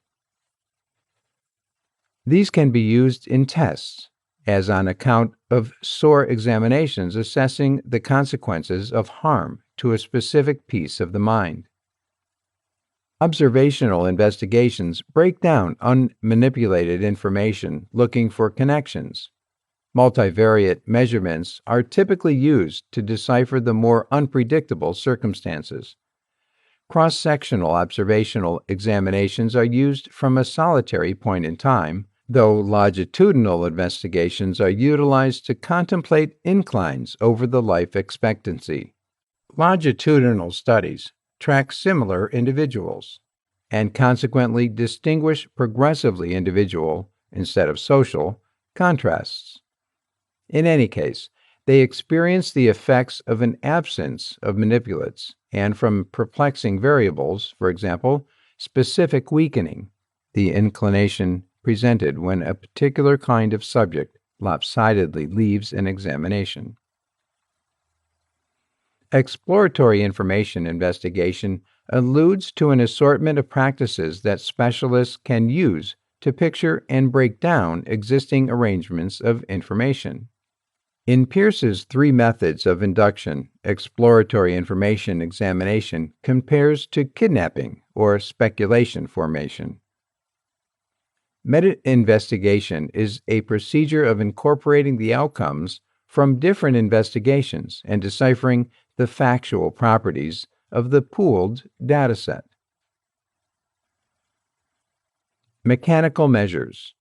These can be used in tests, as on account of SOAR examinations assessing the consequences of harm to a specific piece of the mind. Observational investigations break down unmanipulated information looking for connections. Multivariate measurements are typically used to decipher the more unpredictable circumstances. Cross-sectional observational examinations are used from a solitary point in time, though longitudinal investigations are utilized to contemplate inclines over the life expectancy. Longitudinal studies track similar individuals and consequently distinguish progressively individual, instead of social, contrasts. In any case, they experience the effects of an absence of manipulates and from perplexing variables, for example, specific weakening, the inclination presented when a particular kind of subject lopsidedly leaves an examination. Exploratory information investigation alludes to an assortment of practices that specialists can use to picture and break down existing arrangements of information. In Pierce's three methods of induction, exploratory information examination compares to kidnapping or speculation formation. Meta-investigation is a procedure of incorporating the outcomes from different investigations and deciphering the factual properties of the pooled dataset. Mechanical measures.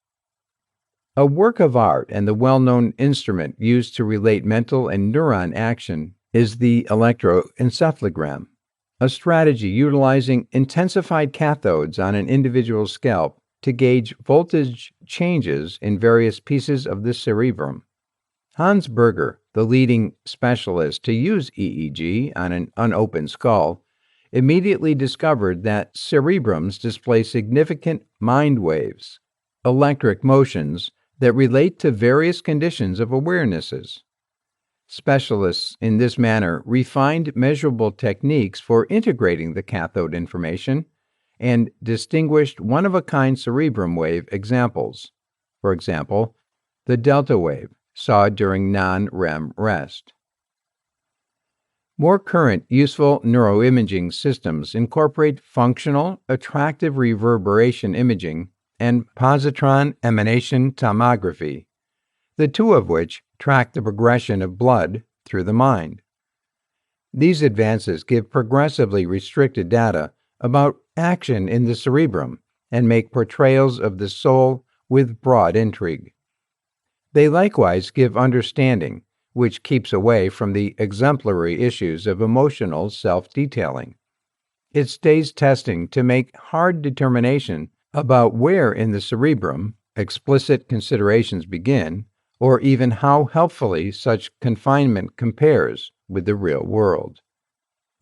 A work of art and the well-known instrument used to relate mental and neuron action is the electroencephalogram, a strategy utilizing intensified cathodes on an individual's scalp to gauge voltage changes in various pieces of the cerebrum. Hans Berger, the leading specialist to use EEG on an unopened skull, immediately discovered that cerebrums display significant mind waves, electric motions that relate to various conditions of awarenesses. Specialists in this manner refined measurable techniques for integrating the cathode information and distinguished one-of-a-kind cerebrum wave examples. For example, the delta wave saw during non-REM rest. More current useful neuroimaging systems incorporate functional, attractive reverberation imaging and positron emanation tomography, the two of which track the progression of blood through the mind. These advances give progressively restricted data about action in the cerebrum and make portrayals of the soul with broad intrigue. They likewise give understanding, which keeps away from the exemplary issues of emotional self-detailing. It stays testing to make hard determination about where in the cerebrum explicit considerations begin, or even how helpfully such confinement compares with the real world.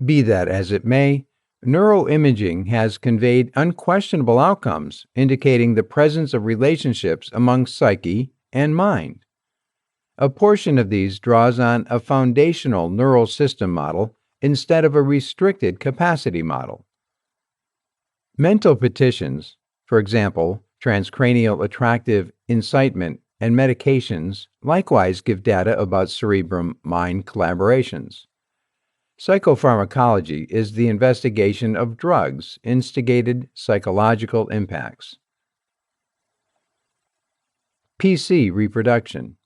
Be that as it may, neuroimaging has conveyed unquestionable outcomes indicating the presence of relationships among psyche and mind. A portion of these draws on a foundational neural system model instead of a restricted capacity model. Mental petitions, for example, transcranial attractive incitement and medications, likewise give data about cerebrum-mind collaborations. Psychopharmacology is the investigation of drugs' instigated psychological impacts. PC reproduction.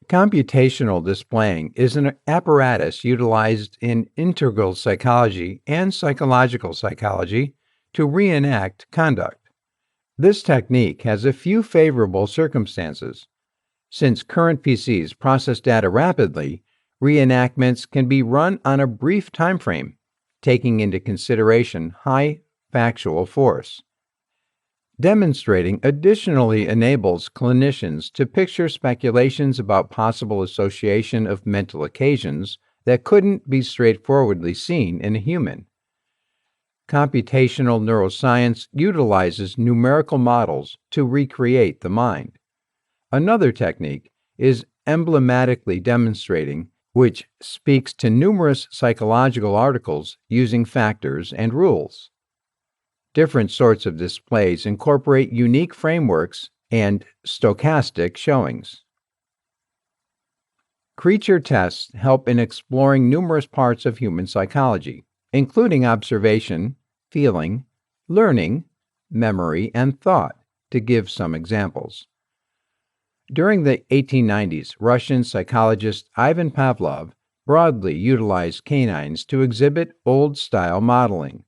Computational displaying is an apparatus utilized in integral psychology and psychological psychology to reenact conduct. This technique has a few favorable circumstances. Since current PCs process data rapidly, reenactments can be run on a brief time frame, taking into consideration high factual force. Demonstrating additionally enables clinicians to picture speculations about possible association of mental occasions that couldn't be straightforwardly seen in a human. Computational neuroscience utilizes numerical models to recreate the mind. Another technique is emblematically demonstrating, which speaks to numerous psychological articles using factors and rules. Different sorts of displays incorporate unique frameworks and stochastic showings. Creature tests help in exploring numerous parts of human psychology, including observation, feeling, learning, memory, and thought, to give some examples. During the 1890s, Russian psychologist Ivan Pavlov broadly utilized canines to exhibit old-style modeling.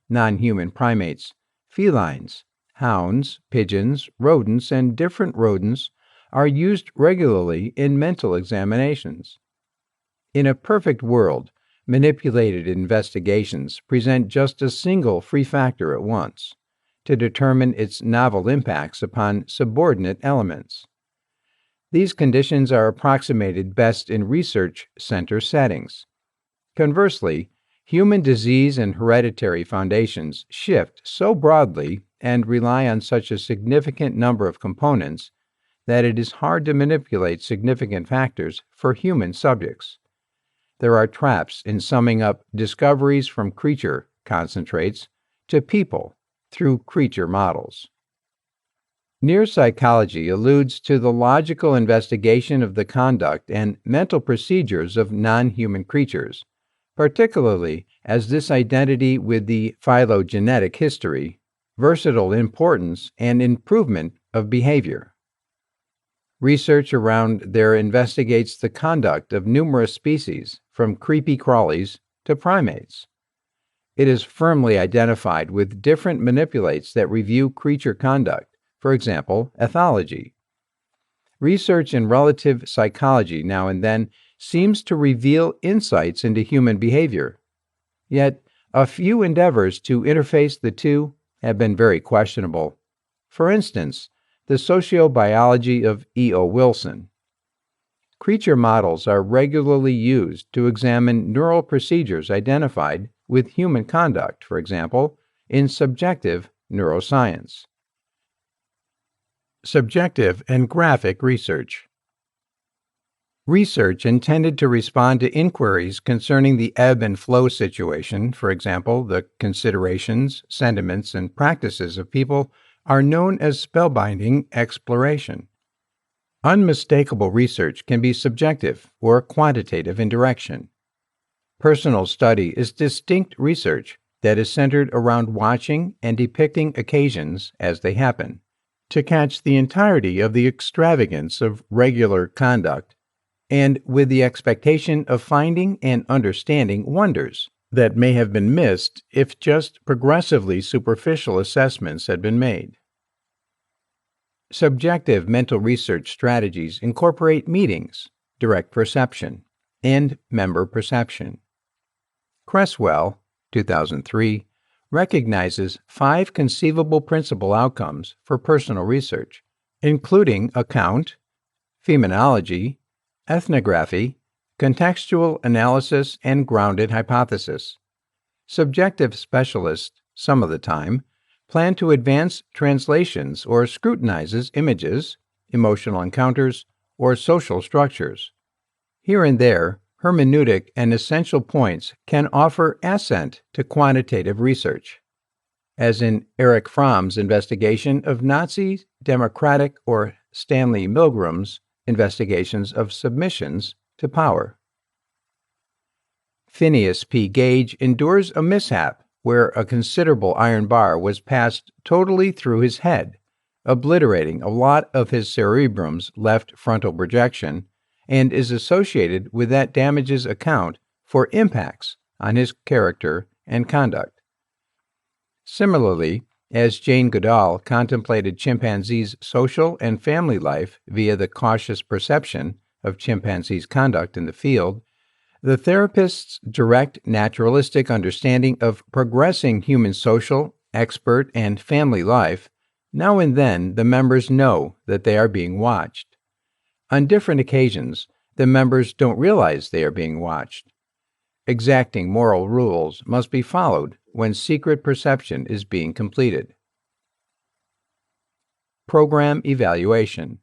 Non-human primates, felines, hounds, pigeons, rodents, and different rodents are used regularly in mental examinations. In a perfect world, manipulated investigations present just a single free factor at once to determine its novel impacts upon subordinate elements. These conditions are approximated best in research center settings. Conversely, human disease and hereditary foundations shift so broadly and rely on such a significant number of components that it is hard to manipulate significant factors for human subjects. There are traps in summing up discoveries from creature concentrates to people through creature models. Neuropsychology alludes to the logical investigation of the conduct and mental procedures of non-human creatures, particularly as this identity with the phylogenetic history, versatile importance, and improvement of behavior. Research around there investigates the conduct of numerous species, from creepy crawlies to primates. It is firmly identified with different manipulates that review creature conduct, for example, ethology. Research in relative psychology now and then seems to reveal insights into human behavior. Yet, a few endeavors to interface the two have been very questionable. For instance, the sociobiology of E.O. Wilson. Creature models are regularly used to examine neural procedures identified with human conduct, for example, in subjective neuroscience. Subjective and graphic research. Research intended to respond to inquiries concerning the ebb and flow situation, for example, the considerations, sentiments, and practices of people, are known as spellbinding exploration. Unmistakable research can be subjective or quantitative in direction. Personal study is distinct research that is centered around watching and depicting occasions as they happen, to catch the entirety of the extravagance of regular conduct, and with the expectation of finding and understanding wonders that may have been missed if just progressively superficial assessments had been made. Subjective mental research strategies incorporate meetings, direct perception, and member perception. Cresswell, 2003, recognizes 5 conceivable principal outcomes for personal research, including account, phenomenology, ethnography, contextual analysis, and grounded hypothesis. Subjective specialists, some of the time, plan to advance translations or scrutinizes images, emotional encounters, or social structures. Here and there, hermeneutic and essential points can offer assent to quantitative research, as in Erich Fromm's investigation of Nazi democratic or Stanley Milgram's investigations of submissions to power. Phineas P. Gage endures a mishap where a considerable iron bar was passed totally through his head, obliterating a lot of his cerebrum's left frontal projection, and is associated with that damage's account for impacts on his character and conduct. Similarly, as Jane Goodall contemplated chimpanzees' social and family life via the cautious perception of chimpanzees' conduct in the field, the therapist's direct naturalistic understanding of progressing human social, expert, and family life Now and then, the members know that they are being watched. On different occasions, the members don't realize they are being watched. Exacting moral rules must be followed when secret perception is being completed. Program evaluation.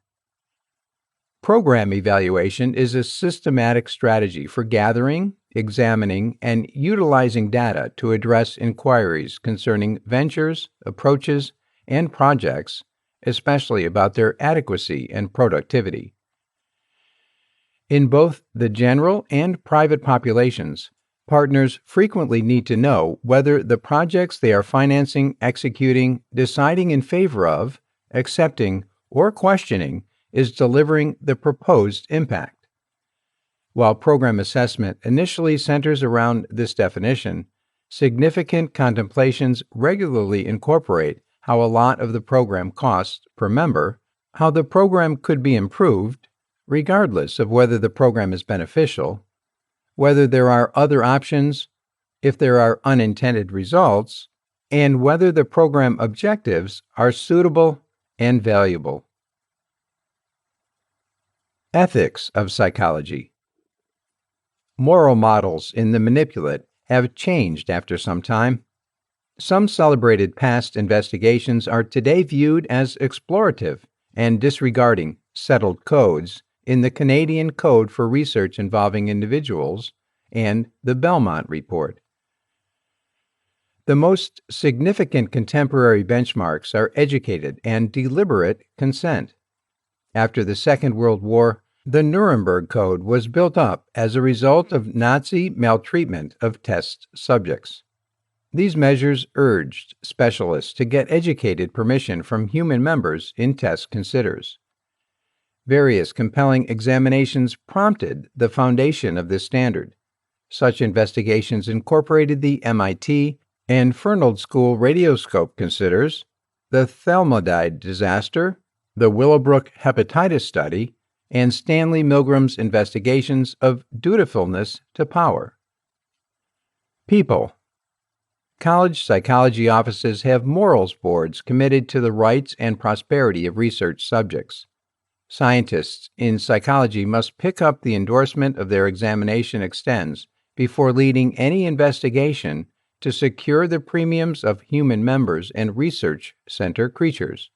Program evaluation is a systematic strategy for gathering, examining, and utilizing data to address inquiries concerning ventures, approaches, and projects, especially about their adequacy and productivity. In both the general and private populations, partners frequently need to know whether the projects they are financing, executing, deciding in favor of, accepting, or questioning is delivering the proposed impact. While program assessment initially centers around this definition, significant contemplations regularly incorporate how a lot of the program costs per member, how the program could be improved, regardless of whether the program is beneficial, whether there are other options, if there are unintended results, and whether the program objectives are suitable and valuable. Ethics of psychology. Moral models in the manipulate have changed after some time. Some celebrated past investigations are today viewed as explorative and disregarding settled codes in the Canadian Code for Research Involving Individuals and the Belmont Report. The most significant contemporary benchmarks are educated and deliberate consent. After the Second World War, the Nuremberg Code was built up as a result of Nazi maltreatment of test subjects. These measures urged specialists to get educated permission from human members in test considerers. Various compelling examinations prompted the foundation of this standard. Such investigations incorporated the MIT and Fernald School radioscope considers, the Thelmodide disaster, the Willowbrook hepatitis study, and Stanley Milgram's investigations of dutifulness to power. People. College psychology offices have morals boards committed to the rights and prosperity of research subjects. Scientists in psychology must pick up the endorsement of their examination extends before leading any investigation to secure the premiums of human members and research center creatures.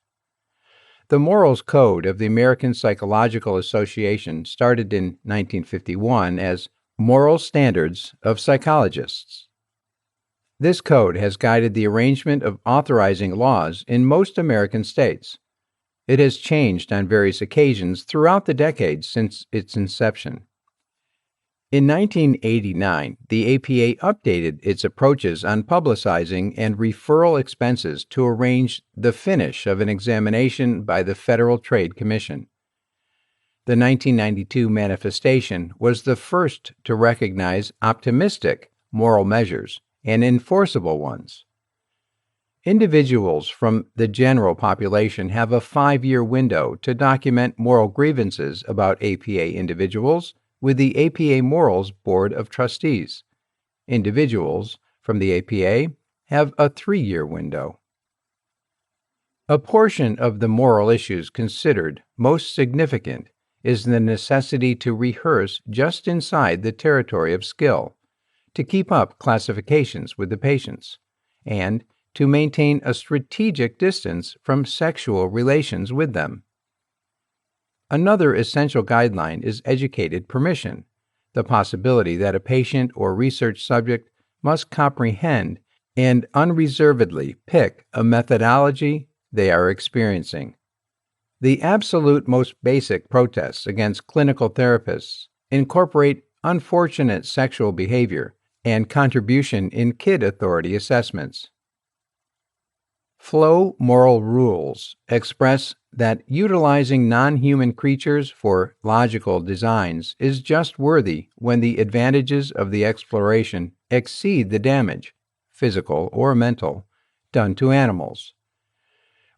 The Morals Code of the American Psychological Association started in 1951 as Moral Standards of Psychologists. This code has guided the arrangement of authorizing laws in most American states. It has changed on various occasions throughout the decades since its inception. In 1989, the APA updated its approaches on publicizing and referral expenses to arrange the finish of an examination by the Federal Trade Commission. The 1992 manifestation was the first to recognize optimistic moral measures and enforceable ones. Individuals from the general population have a 5-year window to document moral grievances about APA individuals with the APA Morals Board of Trustees. Individuals from the APA have a 3-year window. A portion of the moral issues considered most significant is the necessity to rehearse just inside the territory of skill, to keep up classifications with the patients, and to maintain a strategic distance from sexual relations with them. Another essential guideline is educated permission, the possibility that a patient or research subject must comprehend and unreservedly pick a methodology they are experiencing. The absolute most basic protests against clinical therapists incorporate unfortunate sexual behavior and contribution in kid authority assessments. Flow moral rules express that utilizing non-human creatures for logical designs is just worthy when the advantages of the exploration exceed the damage, physical or mental, done to animals.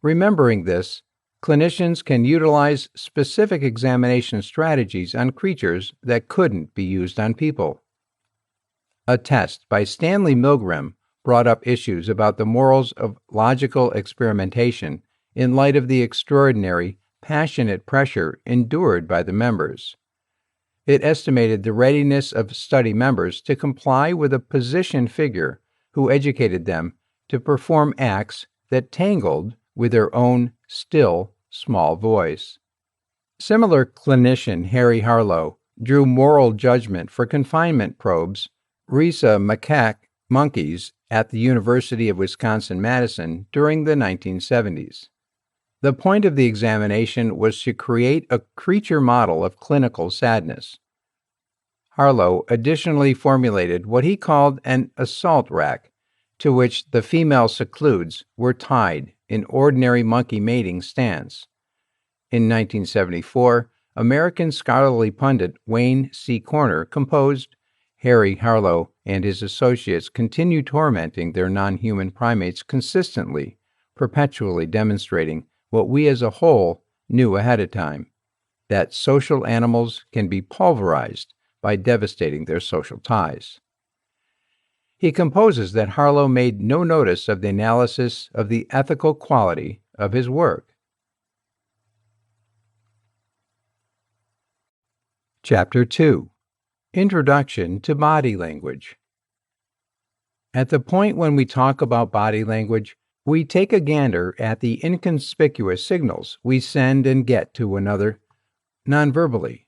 Remembering this, clinicians can utilize specific examination strategies on creatures that couldn't be used on people. A test by Stanley Milgram brought up issues about the morals of logical experimentation in light of the extraordinary, passionate pressure endured by the members. It estimated the readiness of study members to comply with a position figure who educated them to perform acts that tangled with their own still, small voice. Similar clinician Harry Harlow drew moral judgment for confinement probes Rhesus macaque monkeys at the University of Wisconsin-Madison during the 1970s. The point of the examination was to create a creature model of clinical sadness. Harlow additionally formulated what he called an assault rack, to which the female secludes were tied in ordinary monkey mating stance. In 1974, American scholarly pundit Wayne C. Corner composed, "Harry Harlow and his associates continue tormenting their non-human primates consistently, perpetually demonstrating what we as a whole knew ahead of time, that social animals can be pulverized by devastating their social ties." He composes that Harlow made no notice of the analysis of the ethical quality of his work. Chapter 2. Introduction to Body Language. At the point when we talk about body language, we take a gander at the inconspicuous signals we send and get to one another nonverbally.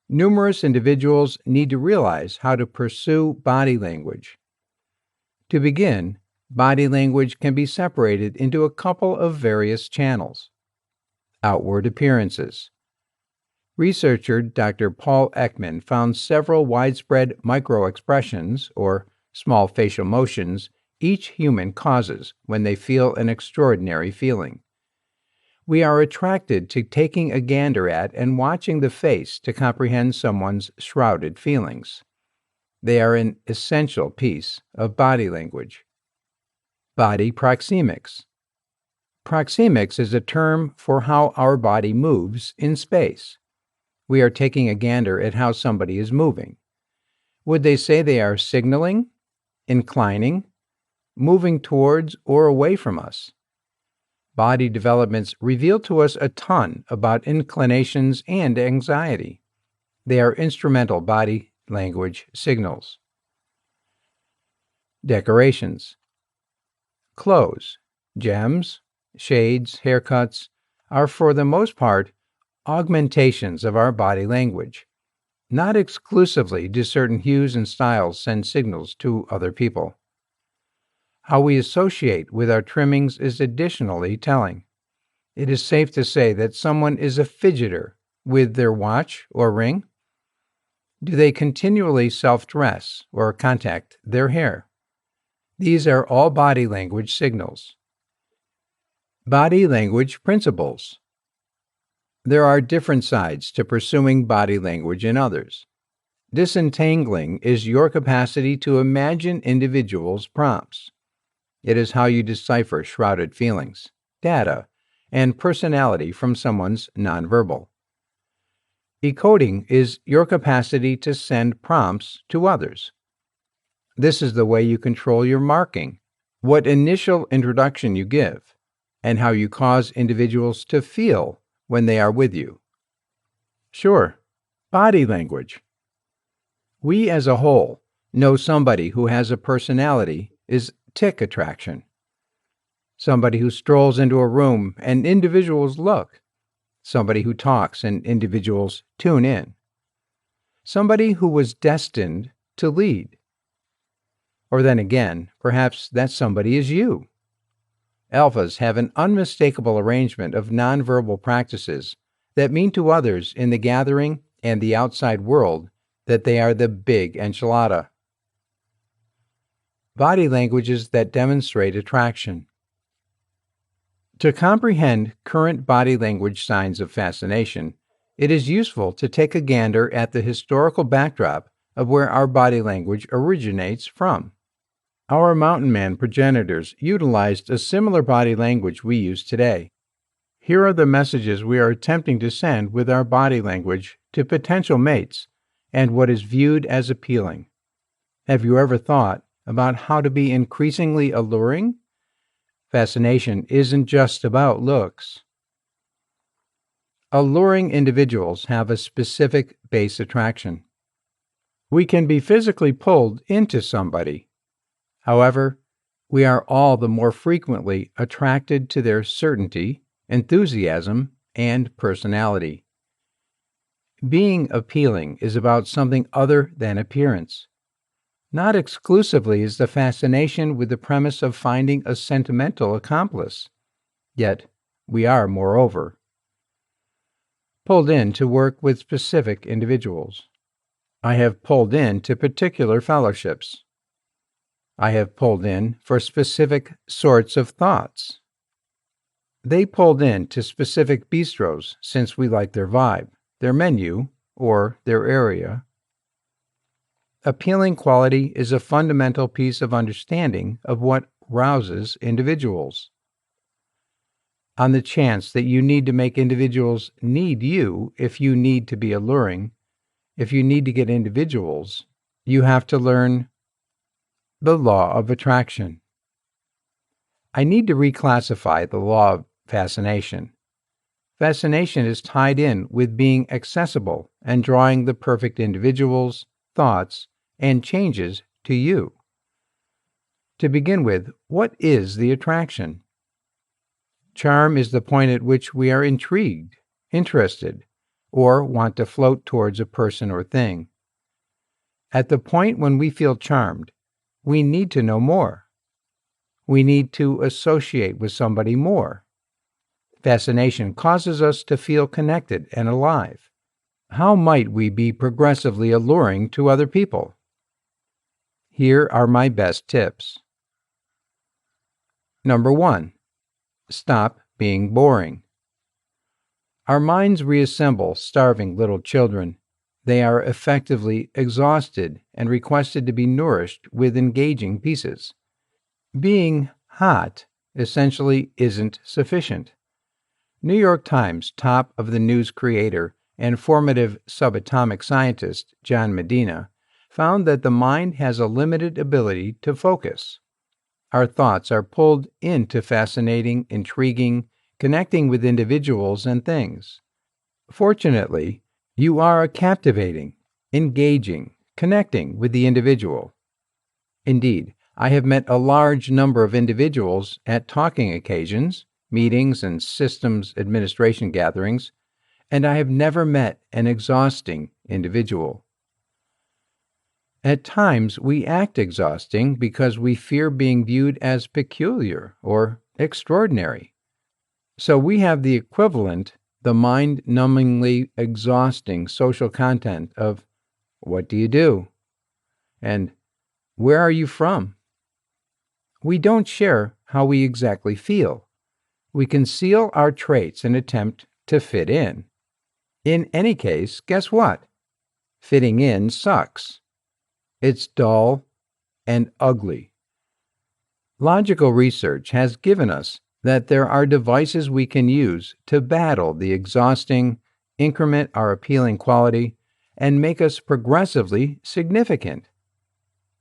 Numerous individuals need to realize how to pursue body language. To begin, body language can be separated into a couple of various channels. Outward appearances. Researcher Dr. Paul Ekman found several widespread microexpressions, or small facial motions, each human causes when they feel an extraordinary feeling. We are attracted to taking a gander at and watching the face to comprehend someone's shrouded feelings. They are an essential piece of body language. Body proxemics. Proxemics is a term for how our body moves in space. We are taking a gander at how somebody is moving. Would they say they are signaling, inclining, moving towards or away from us? Body developments reveal to us a ton about inclinations and anxiety. They are instrumental body language signals. Decorations. Clothes, gems, shades, haircuts are for the most part augmentations of our body language. Not exclusively do certain hues and styles send signals to other people. How we associate with our trimmings is additionally telling. It is safe to say that someone is a fidgeter with their watch or ring. Do they continually self-dress or contact their hair? These are all body language signals. Body language principles. There are different sides to pursuing body language in others. Disentangling is your capacity to imagine individuals' prompts. It is how you decipher shrouded feelings, data, and personality from someone's nonverbal. Decoding is your capacity to send prompts to others. This is the way you control your marking, what initial introduction you give, and how you cause individuals to feel when they are with you. Sure, body language. We as a whole know somebody who has a personality is tick attraction. Somebody who strolls into a room and individuals look. Somebody who talks and individuals tune in. Somebody who was destined to lead. Or then again, perhaps that somebody is you. Alphas have an unmistakable arrangement of nonverbal practices that mean to others in the gathering and the outside world that they are the big enchilada. Body languages that demonstrate attraction. To comprehend current body language signs of fascination, it is useful to take a gander at the historical backdrop of where our body language originates from. Our mountain man progenitors utilized a similar body language we use today. Here are the messages we are attempting to send with our body language to potential mates and what is viewed as appealing. Have you ever thought about how to be increasingly alluring? Fascination isn't just about looks. Alluring individuals have a specific base attraction. We can be physically pulled into somebody. However, we are all the more frequently attracted to their certainty, enthusiasm, and personality. Being appealing is about something other than appearance. Not exclusively is the fascination with the premise of finding a sentimental accomplice. Yet, we are, moreover, pulled in to work with specific individuals. I have pulled in to particular fellowships. I have pulled in for specific sorts of thoughts. They pulled in to specific bistros since we like their vibe, their menu, or their area. Appealing quality is a fundamental piece of understanding of what rouses individuals. On the chance that you need to make individuals need you if you need to be alluring, if you need to get individuals, you have to learn the law of attraction. I need to reclassify the law of fascination. Fascination is tied in with being accessible and drawing the perfect individuals, thoughts, and changes to you. To begin with, what is the attraction? Charm is the point at which we are intrigued, interested, or want to float towards a person or thing. At the point when we feel charmed, we need to know more. We need to associate with somebody more. Fascination causes us to feel connected and alive. How might we be progressively alluring to other people? Here are my best tips. Number 1. Stop being boring. Our minds reassemble starving little children. They are effectively exhausted and requested to be nourished with engaging pieces. Being hot essentially isn't sufficient. New York Times top of the news creator and formative subatomic scientist John Medina found that the mind has a limited ability to focus. Our thoughts are pulled into fascinating, intriguing, connecting with individuals and things. Fortunately, you are captivating, engaging, connecting with the individual. Indeed, I have met a large number of individuals at talking occasions, meetings, and systems administration gatherings, and I have never met an exhausting individual. At times, we act exhausting because we fear being viewed as peculiar or extraordinary. So we have the equivalent, the mind-numbingly exhausting social content of, "What do you do?" and "Where are you from?" We don't share how we exactly feel. We conceal our traits and attempt to fit in. In any case, guess what? Fitting in sucks. It's dull and ugly. Logical research has given us that there are devices we can use to battle the exhausting, increment our appealing quality, and make us progressively significant.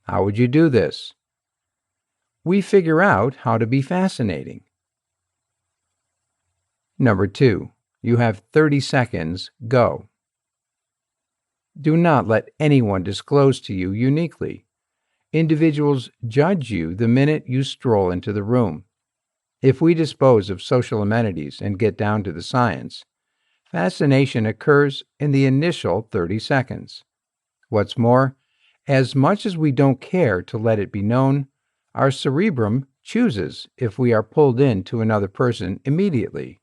How would you do this? We figure out how to be fascinating. Number 2, you have 30 seconds, go. Do not let anyone disclose to you uniquely. Individuals judge you the minute you stroll into the room. If we dispose of social amenities and get down to the science, fascination occurs in the initial 30 seconds. What's more, as much as we don't care to let it be known, our cerebrum chooses if we are pulled into another person immediately.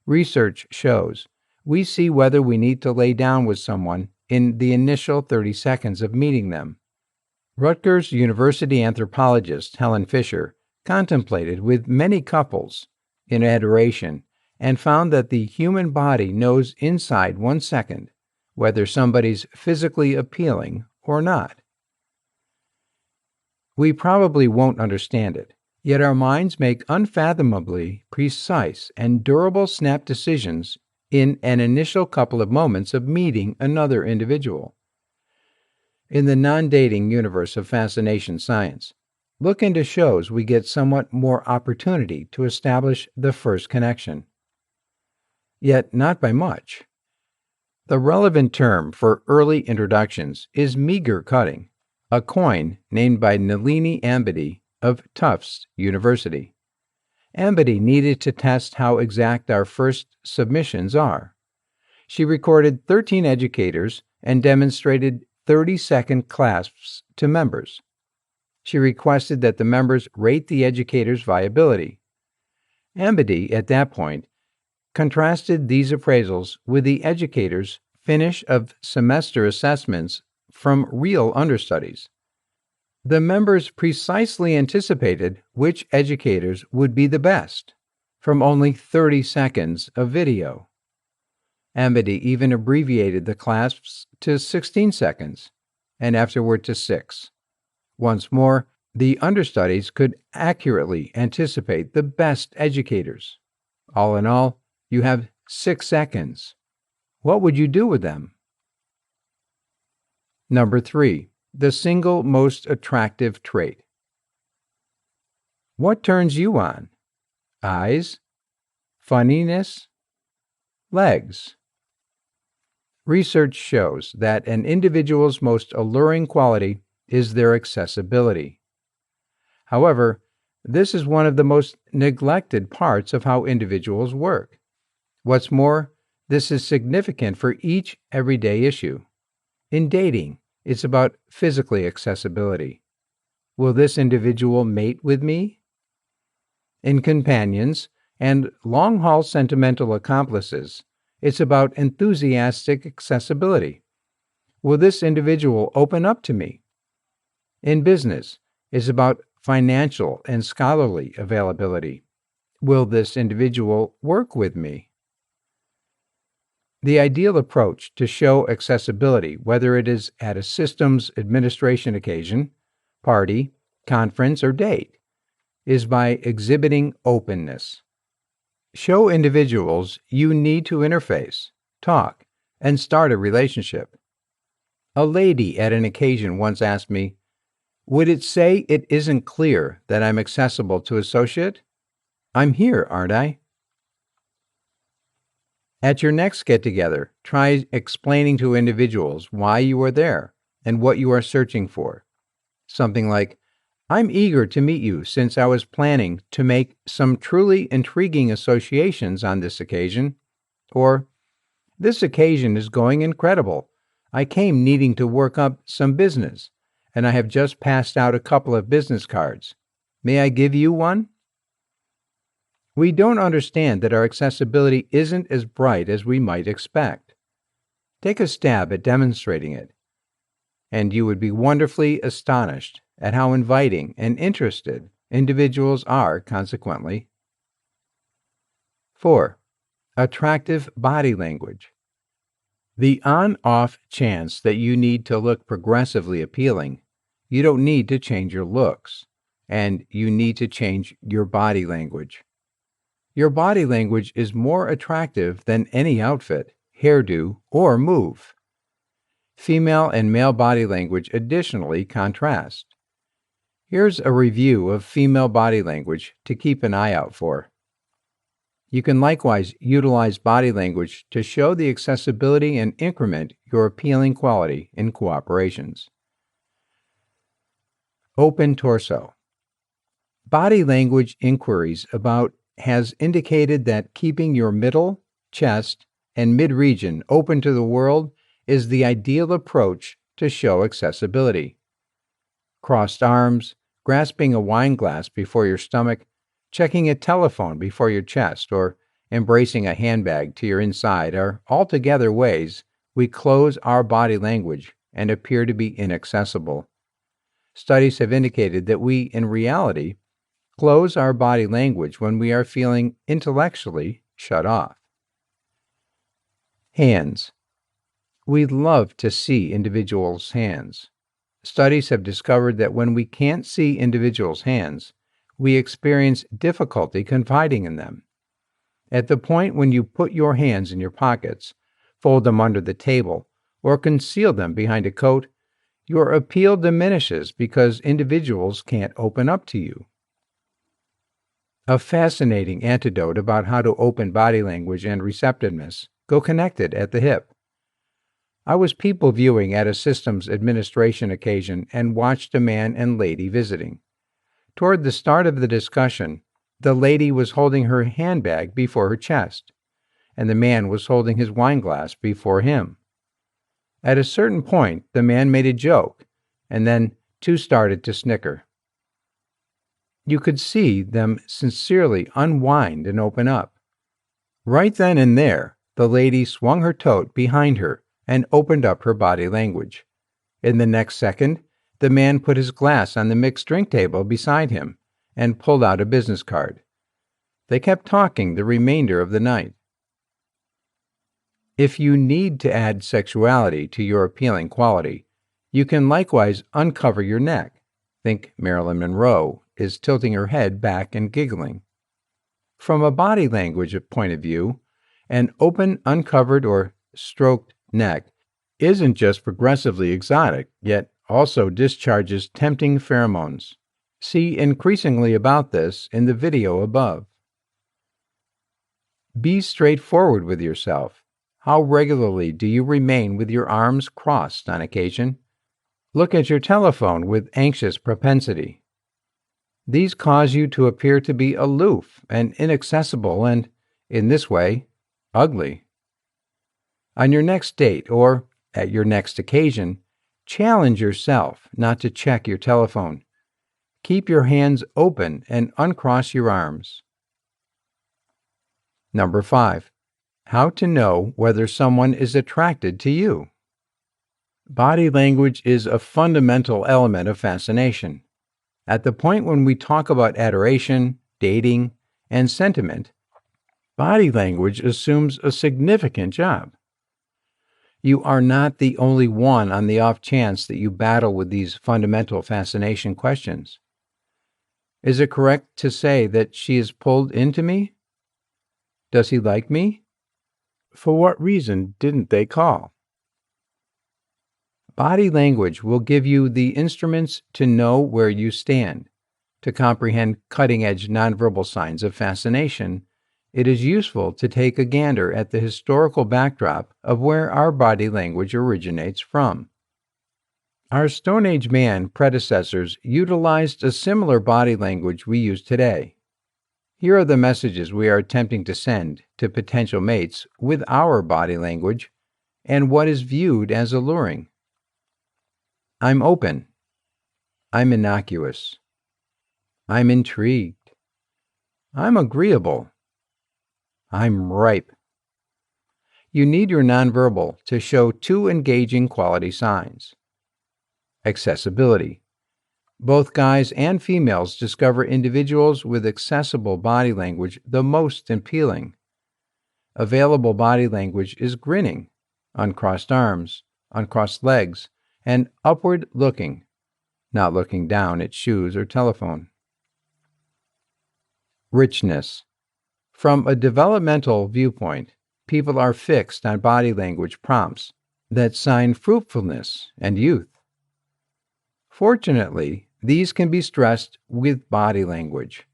Research shows we see whether we need to lay down with someone in the initial 30 seconds of meeting them. Rutgers University anthropologist Helen Fisher contemplated with many couples in adoration and found that the human body knows inside 1 second whether somebody's physically appealing or not. We probably won't understand it, yet our minds make unfathomably precise and durable snap decisions in an initial couple of moments of meeting another individual. In the non-dating universe of fascination science, Look into shows we get somewhat more opportunity to establish the first connection, yet not by much. The relevant term for early introductions is meager cutting, a coin named by Nalini Ambady of Tufts University. Ambady needed to test how exact our first submissions are. She recorded 13 educators and demonstrated 30-second clasps to members. She requested that the members rate the educator's viability. Ambady, at that point, contrasted these appraisals with the educator's finish of semester assessments from real understudies. The members precisely anticipated which educators would be the best from only 30 seconds of video. Ambady even abbreviated the clasps to 16 seconds and afterward to 6. Once more, the understudies could accurately anticipate the best educators. All in all, you have 6 seconds. What would you do with them? Number 3, the single most attractive trait. What turns you on? Eyes? Funniness? Legs? Research shows that an individual's most alluring quality is their accessibility. However, this is one of the most neglected parts of how individuals work. What's more, this is significant for each everyday issue. In dating, it's about physically accessibility. Will this individual mate with me? In companions and long-haul sentimental accomplices, it's about enthusiastic accessibility. Will this individual open up to me? In business, it's about financial and scholarly availability. Will this individual work with me? The ideal approach to show accessibility, whether it is at a systems administration occasion, party, conference, or date, is by exhibiting openness. Show individuals you need to interface, talk, and start a relationship. A lady at an occasion once asked me, "Would it say it isn't clear that I'm accessible to associate? I'm here, aren't I?" At your next get-together, try explaining to individuals why you are there and what you are searching for. Something like, "I'm eager to meet you since I was planning to make some truly intriguing associations on this occasion," or, "This occasion is going incredible. I came needing to work up some business, and I have just passed out a couple of business cards. May I give you one?" We don't understand that our accessibility isn't as bright as we might expect. Take a stab at demonstrating it, and you would be wonderfully astonished at how inviting and interested individuals are consequently. 4. Attractive body language. The on-off chance that you need to look progressively appealing, you don't need to change your looks, and you need to change your body language. Your body language is more attractive than any outfit, hairdo, or move. Female and male body language additionally contrast. Here's a review of female body language to keep an eye out for. You can likewise utilize body language to show the accessibility and increment your appealing quality in cooperations. Open torso. Body language inquiries about has indicated that keeping your middle, chest, and mid-region open to the world is the ideal approach to show accessibility. Crossed arms, grasping a wine glass before your stomach, checking a telephone before your chest, or embracing a handbag to your inside are altogether ways we close our body language and appear to be inaccessible. Studies have indicated that we, in reality, close our body language when we are feeling intellectually shut off. Hands. We love to see individuals' hands. Studies have discovered that when we can't see individuals' hands, we experience difficulty confiding in them. At the point when you put your hands in your pockets, fold them under the table, or conceal them behind a coat, Your appeal diminishes because individuals can't open up to you. A fascinating anecdote about how to open body language and receptiveness go connected at the hip. I was people viewing at a systems administration occasion and watched a man and lady visiting. Toward the start of the discussion, the lady was holding her handbag before her chest, and the man was holding his wine glass before him. At a certain point, the man made a joke, and then two started to snicker. You could see them sincerely unwind and open up. Right then and there, the lady swung her tote behind her and opened up her body language. In the next second, the man put his glass on the mixed drink table beside him and pulled out a business card. They kept talking the remainder of the night. If you need to add sexuality to your appealing quality, you can likewise uncover your neck. Think Marilyn Monroe is tilting her head back and giggling. From a body language point of view, an open, uncovered, or stroked neck isn't just progressively exotic, yet also discharges tempting pheromones. See increasingly about this in the video above. Be straightforward with yourself. How regularly do you remain with your arms crossed on occasion? Look at your telephone with anxious propensity. These cause you to appear to be aloof and inaccessible and, in this way, ugly. On your next date or at your next occasion, challenge yourself not to check your telephone. Keep your hands open and uncross your arms. Number 5. How to know whether someone is attracted to you. Body language is a fundamental element of fascination. At the point when we talk about adoration, dating, and sentiment, body language assumes a significant job. You are not the only one on the off chance that you battle with these fundamental fascination questions. Is it correct to say that she is pulled into me? Does he like me? For what reason didn't they call? Body language will give you the instruments to know where you stand. To comprehend cutting-edge nonverbal signs of fascination, it is useful to take a gander at the historical backdrop of where our body language originates from. Our Stone Age man predecessors utilized a similar body language we use today. Here are the messages we are attempting to send to potential mates with our body language and what is viewed as alluring. I'm open. I'm innocuous. I'm intrigued. I'm agreeable. I'm ripe. You need your nonverbal to show two engaging quality signs. Accessibility. Both guys and females discover individuals with accessible body language the most appealing. Available body language is grinning, uncrossed arms, uncrossed legs, and upward looking, not looking down at shoes or telephone. Richness. From a developmental viewpoint, people are fixed on body language prompts that sign fruitfulness and youth. Fortunately, these can be stressed with body language.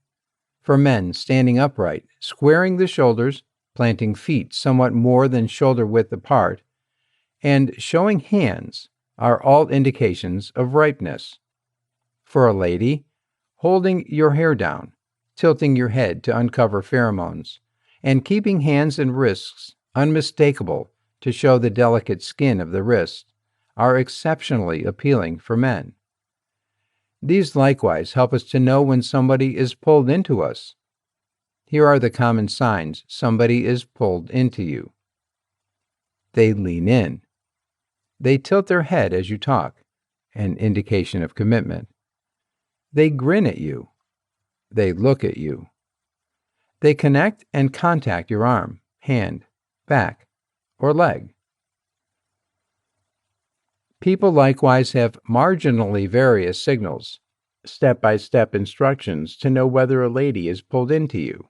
For men, standing upright, squaring the shoulders, planting feet somewhat more than shoulder width apart, and showing hands are all indications of ripeness. For a lady, holding your hair down, tilting your head to uncover pheromones, and keeping hands and wrists unmistakable to show the delicate skin of the wrist are exceptionally appealing for men. These likewise help us to know when somebody is pulled into us. Here are the common signs somebody is pulled into you. They lean in. They tilt their head as you talk, an indication of commitment. They grin at you. They look at you. They connect and contact your arm, hand, back, or leg. People likewise have marginally various signals, step-by-step instructions to know whether a lady is pulled into you.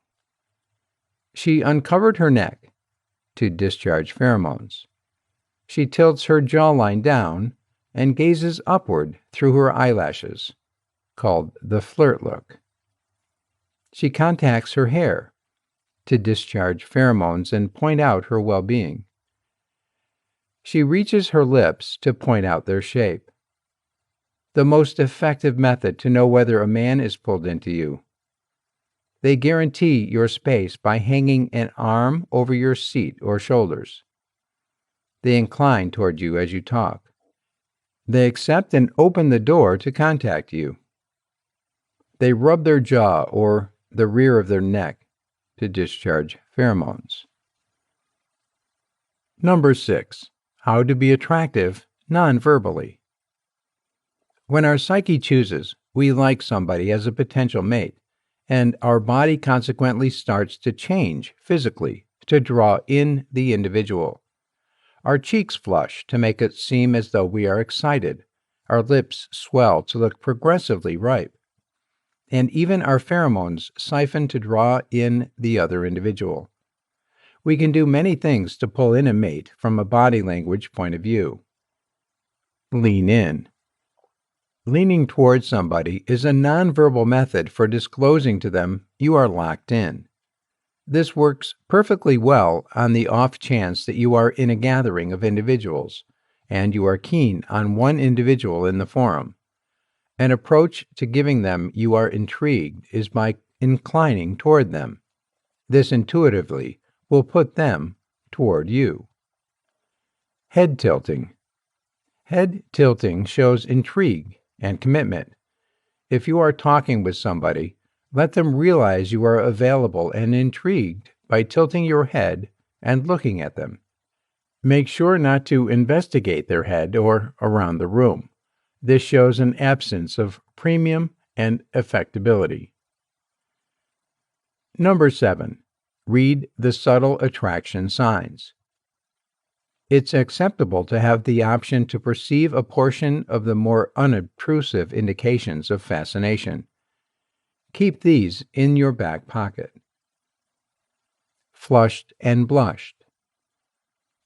She uncovered her neck to discharge pheromones. She tilts her jawline down and gazes upward through her eyelashes, called the flirt look. She contacts her hair to discharge pheromones and point out her well-being. She reaches her lips to point out their shape. The most effective method to know whether a man is pulled into you. They guarantee your space by hanging an arm over your seat or shoulders. They incline toward you as you talk. They accept and open the door to contact you. They rub their jaw or the rear of their neck to discharge pheromones. Number 6. How to be attractive non-verbally. When our psyche chooses, we like somebody as a potential mate, and our body consequently starts to change physically to draw in the individual. Our cheeks flush to make it seem as though we are excited. Our lips swell to look progressively ripe. And even our pheromones siphon to draw in the other individual. We can do many things to pull in a mate from a body language point of view. Lean in. Leaning towards somebody is a nonverbal method for disclosing to them you are locked in. This works perfectly well on the off chance that you are in a gathering of individuals, and you are keen on one individual in the forum. An approach to giving them you are intrigued is by inclining toward them. This intuitively will put them toward you. Head tilting. Head tilting shows intrigue and commitment. If you are talking with somebody, let them realize you are available and intrigued by tilting your head and looking at them. Make sure not to investigate their head or around the room. This shows an absence of premium and affectability. Number 7. Read the subtle attraction signs. It's acceptable to have the option to perceive a portion of the more unobtrusive indications of fascination. Keep these in your back pocket. Flushed and blushed.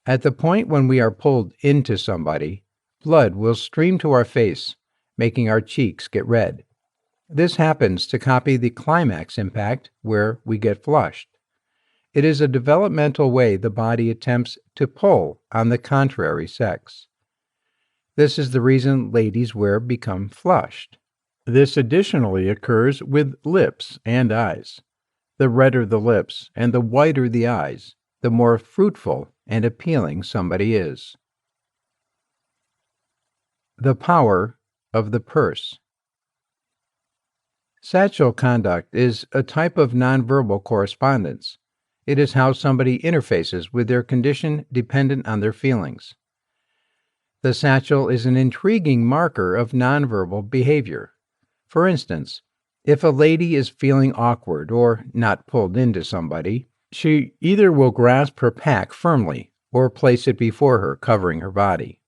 At the point when we are pulled into somebody, blood will stream to our face, making our cheeks get red. This happens to copy the climax impact where we get flushed. It is a developmental way the body attempts to pull on the contrary sex. This is the reason ladies become flushed. This additionally occurs with lips and eyes. The redder the lips and the whiter the eyes, the more fruitful and appealing somebody is. The power of the purse. Satchel conduct is a type of nonverbal correspondence. It is how somebody interfaces with their condition dependent on their feelings. The satchel is an intriguing marker of nonverbal behavior. For instance, if a lady is feeling awkward or not pulled into somebody, she either will grasp her pack firmly or place it before her, covering her body.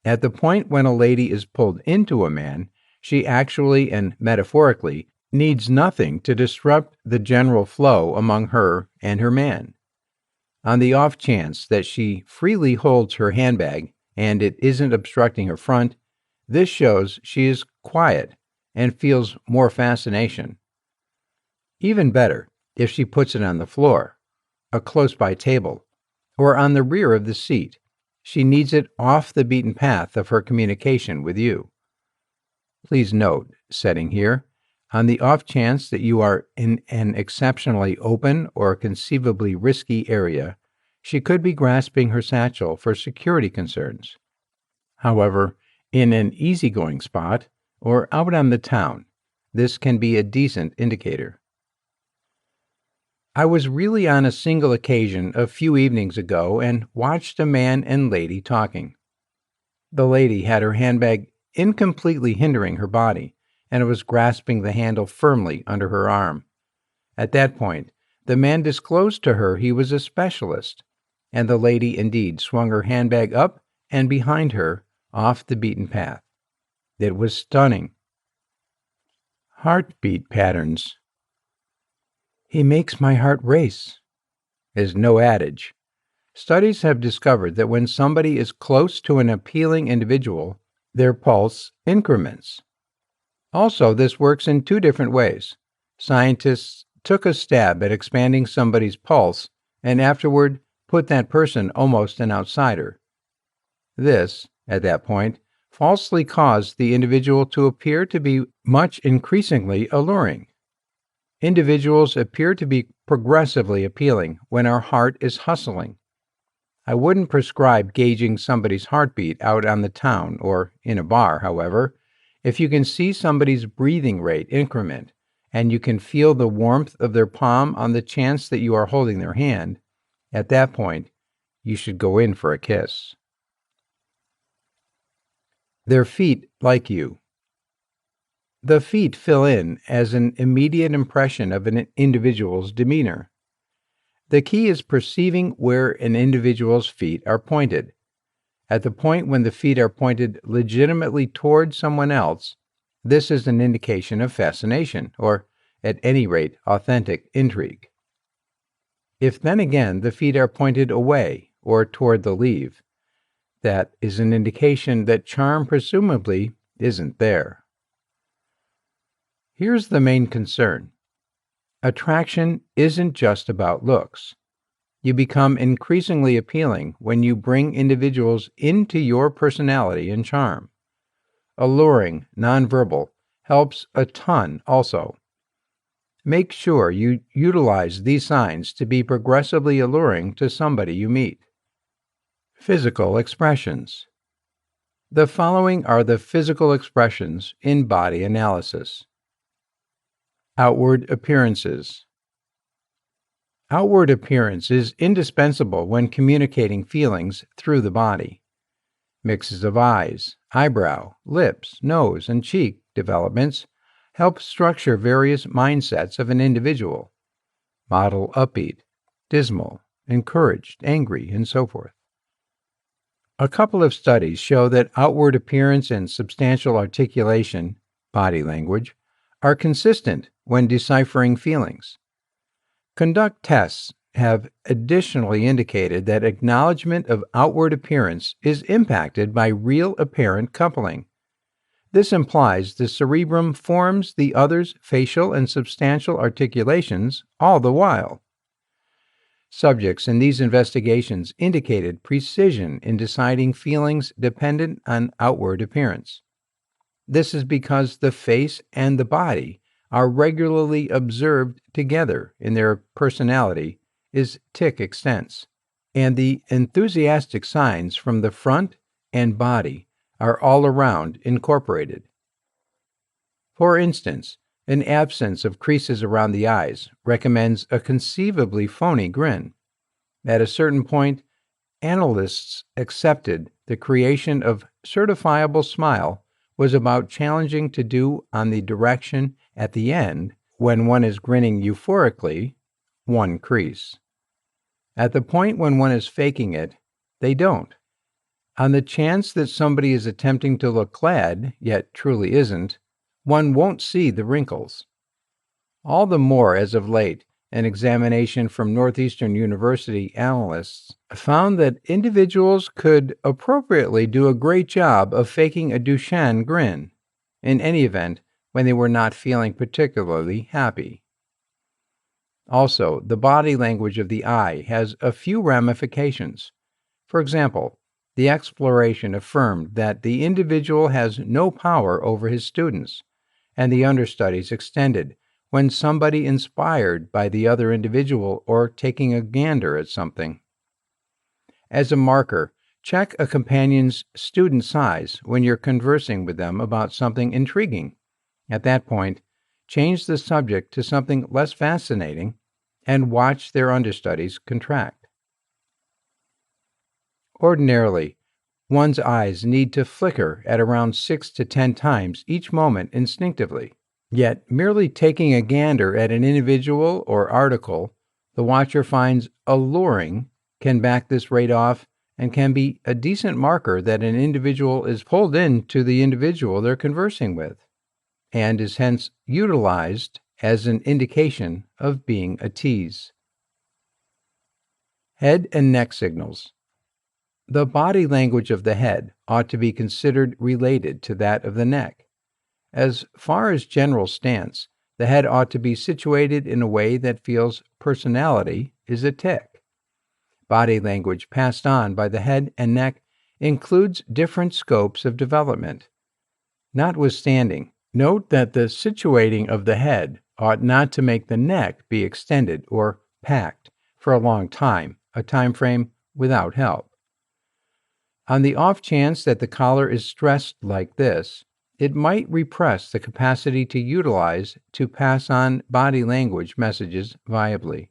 At the point when a lady is pulled into a man, she actually and metaphorically needs nothing to disrupt the general flow among her and her man. On the off chance that she freely holds her handbag and it isn't obstructing her front, this shows she is quiet and feels more fascination. Even better if she puts it on the floor, a close-by table, or on the rear of the seat. She needs it off the beaten path of her communication with you. Please note, setting here, on the off chance that you are in an exceptionally open or conceivably risky area, she could be grasping her satchel for security concerns. However, in an easygoing spot or out on the town, this can be a decent indicator. I was really on a single occasion a few evenings ago and watched a man and lady talking. The lady had her handbag incompletely hindering her body, and was grasping the handle firmly under her arm. At that point, the man disclosed to her he was a specialist, and the lady indeed swung her handbag up and behind her off the beaten path. It was stunning. Heartbeat patterns. "He makes my heart race" is no adage. Studies have discovered that when somebody is close to an appealing individual, their pulse increments. Also, this works in two different ways. Scientists took a stab at expanding somebody's pulse and afterward put that person almost an outsider. This, at that point, falsely caused the individual to appear to be much increasingly alluring. Individuals appear to be progressively appealing when our heart is hustling. I wouldn't prescribe gauging somebody's heartbeat out on the town or in a bar, however. If you can see somebody's breathing rate increment and you can feel the warmth of their palm on the chance that you are holding their hand, at that point, you should go in for a kiss. Their feet like you. The feet fill in as an immediate impression of an individual's demeanor. The key is perceiving where an individual's feet are pointed. At the point when the feet are pointed legitimately toward someone else, this is an indication of fascination, or at any rate, authentic intrigue. If then again the feet are pointed away or toward the leave, that is an indication that charm presumably isn't there. Here's the main concern. Attraction isn't just about looks. You become increasingly appealing when you bring individuals into your personality and charm. Alluring, nonverbal, helps a ton also. Make sure you utilize these signs to be progressively alluring to somebody you meet. Physical expressions. The following are the physical expressions in body analysis. Outward appearances. Outward appearance is indispensable when communicating feelings through the body. Mixes of eyes, eyebrow, lips, nose, and cheek developments help structure various mindsets of an individual. Model upbeat, dismal, encouraged, angry, and so forth. A couple of studies show that outward appearance and substantial articulation, body language, are consistent when deciphering feelings. Conduct tests have additionally indicated that acknowledgement of outward appearance is impacted by real apparent coupling. This implies the cerebrum forms the other's facial and substantial articulations all the while. Subjects in these investigations indicated precision in deciding feelings dependent on outward appearance. This is because the face and the body are regularly observed together in their personality is tic extens, and the enthusiastic signs from the front and body are all around incorporated. For instance, an absence of creases around the eyes recommends a conceivably phony grin. At a certain point, analysts accepted the creation of certifiable smile was about challenging to do on the direction at the end when one is grinning euphorically, one crease. At the point when one is faking it, they don't. On the chance that somebody is attempting to look glad, yet truly isn't, one won't see the wrinkles. All the more as of late, an examination from Northeastern University analysts found that individuals could appropriately do a great job of faking a Duchenne grin, in any event, when they were not feeling particularly happy. Also, the body language of the eye has a few ramifications. For example, the exploration affirmed that the individual has no power over his students, and the understudies extended when somebody inspired by the other individual or taking a gander at something. As a marker, check a companion's student size when you're conversing with them about something intriguing. At that point, change the subject to something less fascinating and watch their understudies contract. Ordinarily, one's eyes need to flicker at around 6 to 10 times each moment instinctively. Yet, merely taking a gander at an individual or article the watcher finds alluring can back this rate off and can be a decent marker that an individual is pulled into the individual they're conversing with, and is hence utilized as an indication of being a tease. Head and neck signals. The body language of the head ought to be considered related to that of the neck. As far as general stance, the head ought to be situated in a way that feels personality is a tick. Body language passed on by the head and neck includes different scopes of development. Notwithstanding, note that the situating of the head ought not to make the neck be extended or packed for a long time, a time frame without help. On the off chance that the collar is stressed like this, it might repress the capacity to pass on body language messages viably.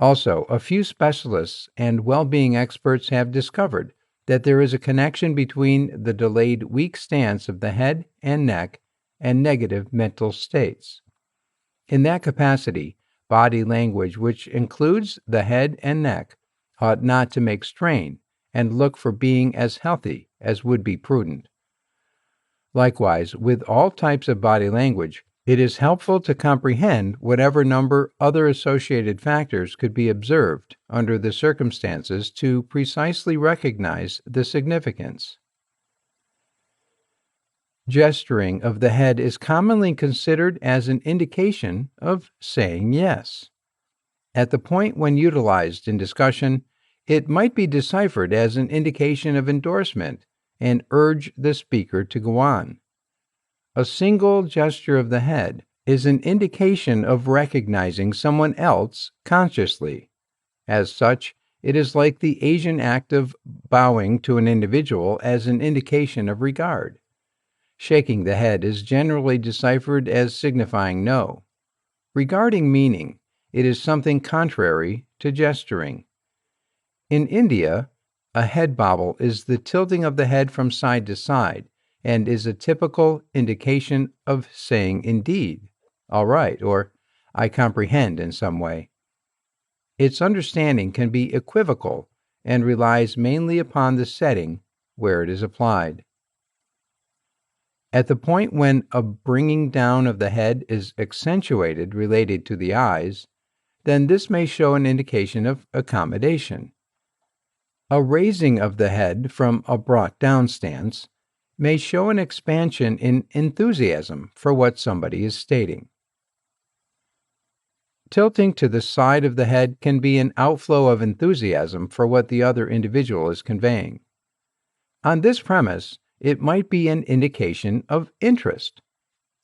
Also, a few specialists and well-being experts have discovered that there is a connection between the delayed weak stance of the head and neck and negative mental states. In that capacity, body language, which includes the head and neck, ought not to make strain and look for being as healthy as would be prudent. Likewise, with all types of body language, it is helpful to comprehend whatever number other associated factors could be observed under the circumstances to precisely recognize the significance. Gesturing of the head is commonly considered as an indication of saying yes. At the point when utilized in discussion, it might be deciphered as an indication of endorsement and urge the speaker to go on. A single gesture of the head is an indication of recognizing someone else consciously. As such, it is like the Asian act of bowing to an individual as an indication of regard. Shaking the head is generally deciphered as signifying no. Regarding meaning, it is something contrary to gesturing. In India, a head bobble is the tilting of the head from side to side and is a typical indication of saying indeed, all right, or I comprehend in some way. Its understanding can be equivocal and relies mainly upon the setting where it is applied. At the point when a bringing down of the head is accentuated related to the eyes, then this may show an indication of accommodation. A raising of the head from a brought down stance may show an expansion in enthusiasm for what somebody is stating. Tilting to the side of the head can be an outflow of enthusiasm for what the other individual is conveying. On this premise, it might be an indication of interest,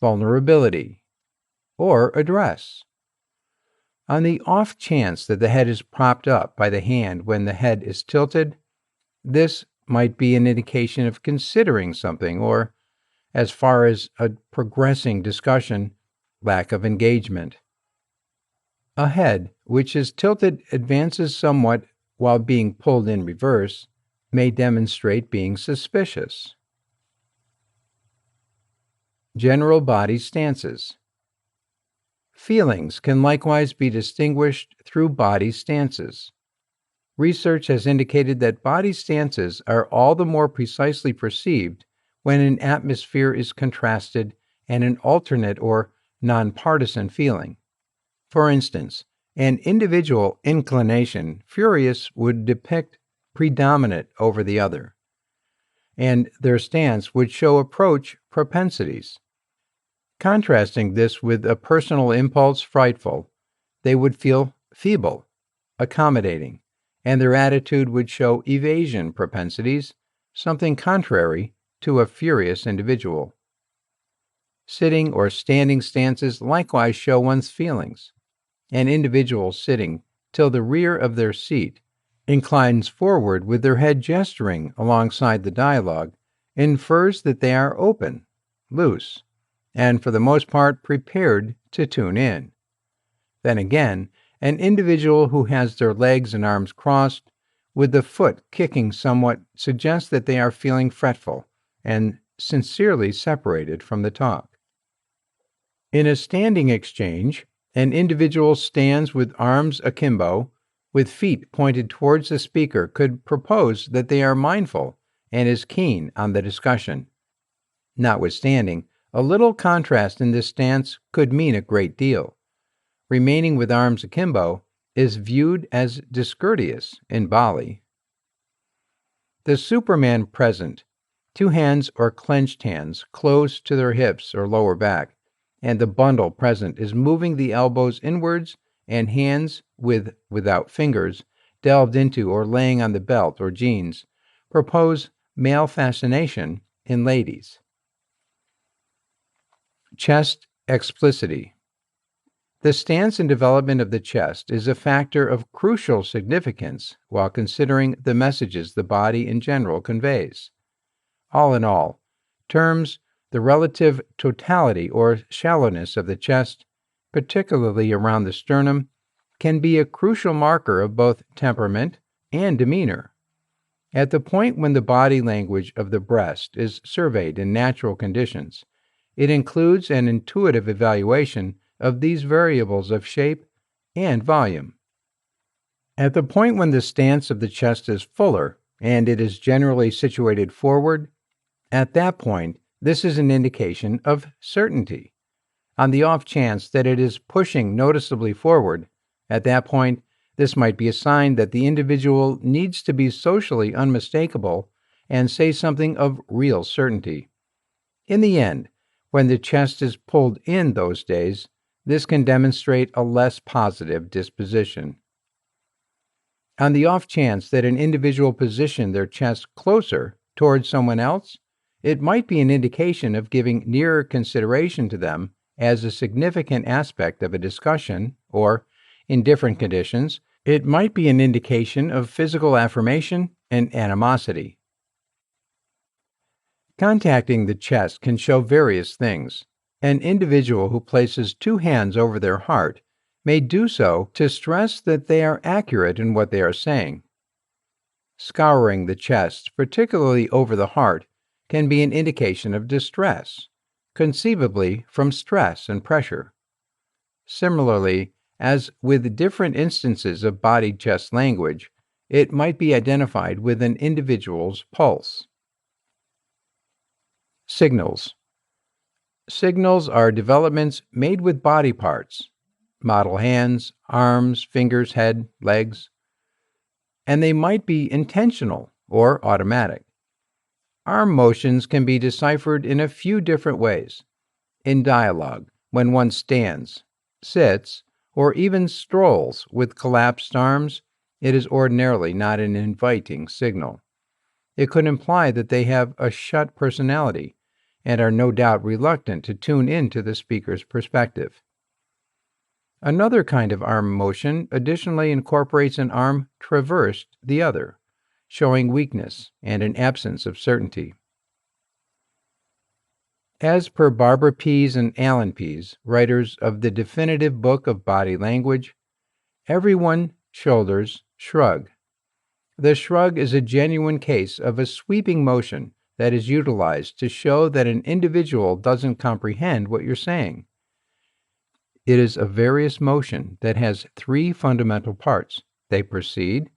vulnerability, or address. On the off chance that the head is propped up by the hand when the head is tilted, this might be an indication of considering something or, as far as a progressing discussion, lack of engagement. A head which is tilted advances somewhat while being pulled in reverse may demonstrate being suspicious. General body stances. Feelings can likewise be distinguished through body stances. Research has indicated that body stances are all the more precisely perceived when an atmosphere is contrasted and an alternate or nonpartisan feeling. For instance, an individual inclination, furious, would depict predominant over the other, and their stance would show approach propensities. Contrasting this with a personal impulse, frightful, they would feel feeble, accommodating, and their attitude would show evasion propensities, something contrary to a furious individual. Sitting or standing stances likewise show one's feelings. An individual sitting till the rear of their seat inclines forward with their head gesturing alongside the dialogue infers that they are open, loose, and for the most part prepared to tune in. Then again, an individual who has their legs and arms crossed, with the foot kicking somewhat, suggests that they are feeling fretful and sincerely separated from the talk. In a standing exchange, an individual stands with arms akimbo, with feet pointed towards the speaker, could propose that they are mindful and is keen on the discussion. Notwithstanding, a little contrast in this stance could mean a great deal. Remaining with arms akimbo is viewed as discourteous in Bali. The Superman present, two hands or clenched hands close to their hips or lower back, and the bundle present is moving the elbows inwards and hands without fingers delved into or laying on the belt or jeans, propose male fascination in ladies. Chest explicitity. The stance and development of the chest is a factor of crucial significance while considering the messages the body in general conveys. All in all, terms the relative totality or shallowness of the chest, particularly around the sternum, can be a crucial marker of both temperament and demeanor. At the point when the body language of the breast is surveyed in natural conditions, it includes an intuitive evaluation of these variables of shape and volume. At the point when the stance of the chest is fuller and it is generally situated forward, at that point, this is an indication of certainty. On the off chance that it is pushing noticeably forward, at that point, this might be a sign that the individual needs to be socially unmistakable and say something of real certainty. In the end, when the chest is pulled in those days, this can demonstrate a less positive disposition. On the off chance that an individual position their chest closer towards someone else, it might be an indication of giving nearer consideration to them as a significant aspect of a discussion, or, in different conditions, it might be an indication of physical affirmation and animosity. Contacting the chest can show various things. An individual who places two hands over their heart may do so to stress that they are accurate in what they are saying. Scouring the chest, particularly over the heart, can be an indication of distress, conceivably from stress and pressure. Similarly, as with different instances of body-chest language, it might be identified with an individual's pulse. Signals. Signals are developments made with body parts, model hands, arms, fingers, head, legs, and they might be intentional or automatic. Arm motions can be deciphered in a few different ways. In dialogue, when one stands, sits, or even strolls with collapsed arms, it is ordinarily not an inviting signal. It could imply that they have a shut personality and are no doubt reluctant to tune into the speaker's perspective. Another kind of arm motion additionally incorporates an arm traversed the other, showing weakness and an absence of certainty. As per Barbara Pease and Alan Pease, writers of the definitive book of body language, everyone shoulders shrug. The shrug is a genuine case of a sweeping motion that is utilized to show that an individual doesn't comprehend what you're saying. It is a various motion that has three fundamental parts. They proceed,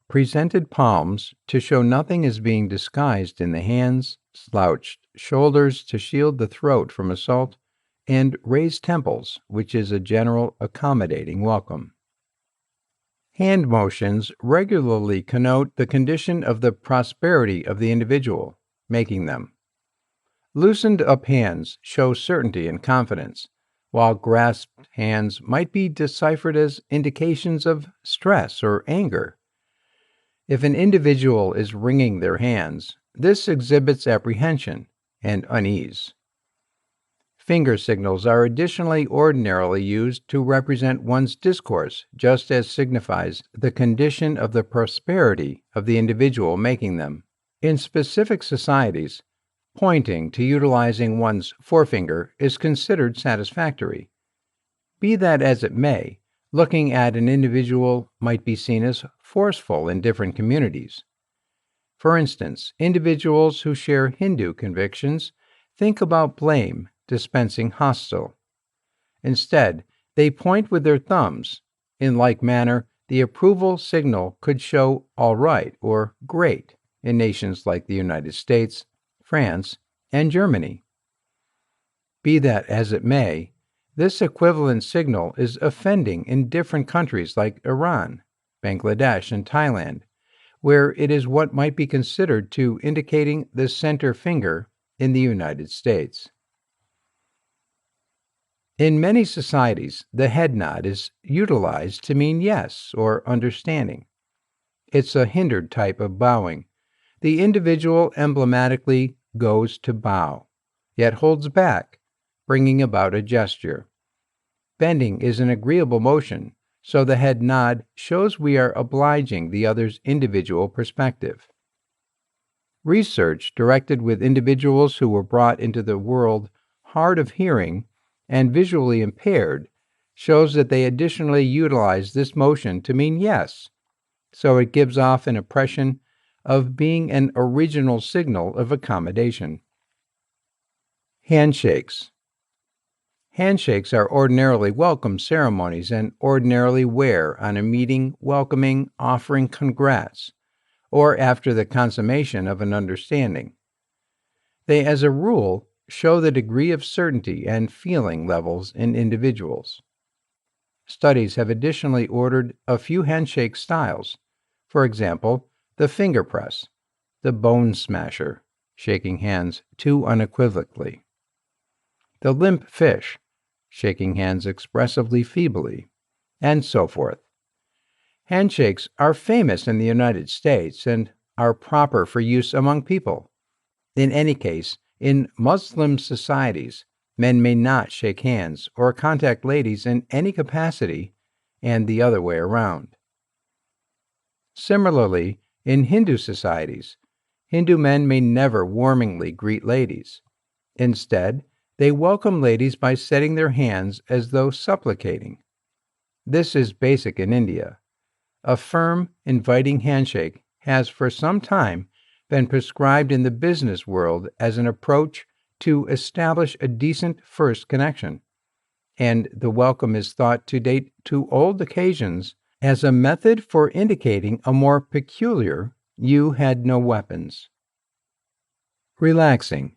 presented palms to show nothing is being disguised in the hands, slouched shoulders to shield the throat from assault, and raised temples, which is a general accommodating welcome. Hand motions regularly connote the condition of the prosperity of the individual, making them. Loosened up hands show certainty and confidence, while grasped hands might be deciphered as indications of stress or anger. If an individual is wringing their hands, this exhibits apprehension and unease. Finger signals are additionally ordinarily used to represent one's discourse, just as signifies the condition of the prosperity of the individual making them. In specific societies, pointing to utilizing one's forefinger is considered satisfactory. Be that as it may, looking at an individual might be seen as forceful in different communities. For instance, individuals who share Hindu convictions think about blame dispensing hostile. Instead, they point with their thumbs. In like manner, the approval signal could show all right or great in nations like the United States, France, and Germany. Be that as it may, this equivalent signal is offending in different countries like Iran, Bangladesh, and Thailand, where it is what might be considered to indicating the center finger in the United States. In many societies, the head nod is utilized to mean yes or understanding. It's a hindered type of bowing. The individual emblematically goes to bow, yet holds back, bringing about a gesture. Bending is an agreeable motion, so the head nod shows we are obliging the other's individual perspective. Research directed with individuals who were brought into the world hard of hearing and visually impaired shows that they additionally utilize this motion to mean yes, so it gives off an impression of being an original signal of accommodation. Handshakes. Handshakes are ordinarily welcome ceremonies and ordinarily wear on a meeting welcoming, offering congrats, or after the consummation of an understanding. They, as a rule, show the degree of certainty and feeling levels in individuals. Studies have additionally ordered a few handshake styles. For example, the finger press, the bone smasher, shaking hands too unequivocally, the limp fish, shaking hands expressively feebly, and so forth. Handshakes are famous in the United States and are proper for use among people. In any case, in Muslim societies, men may not shake hands or contact ladies in any capacity, and the other way around. Similarly, in Hindu societies, Hindu men may never warmly greet ladies. Instead, they welcome ladies by setting their hands as though supplicating. This is basic in India. A firm, inviting handshake has for some time been prescribed in the business world as an approach to establish a decent first connection, and the welcome is thought to date to old occasions as a method for indicating a more peculiar "you had no weapons." Relaxing.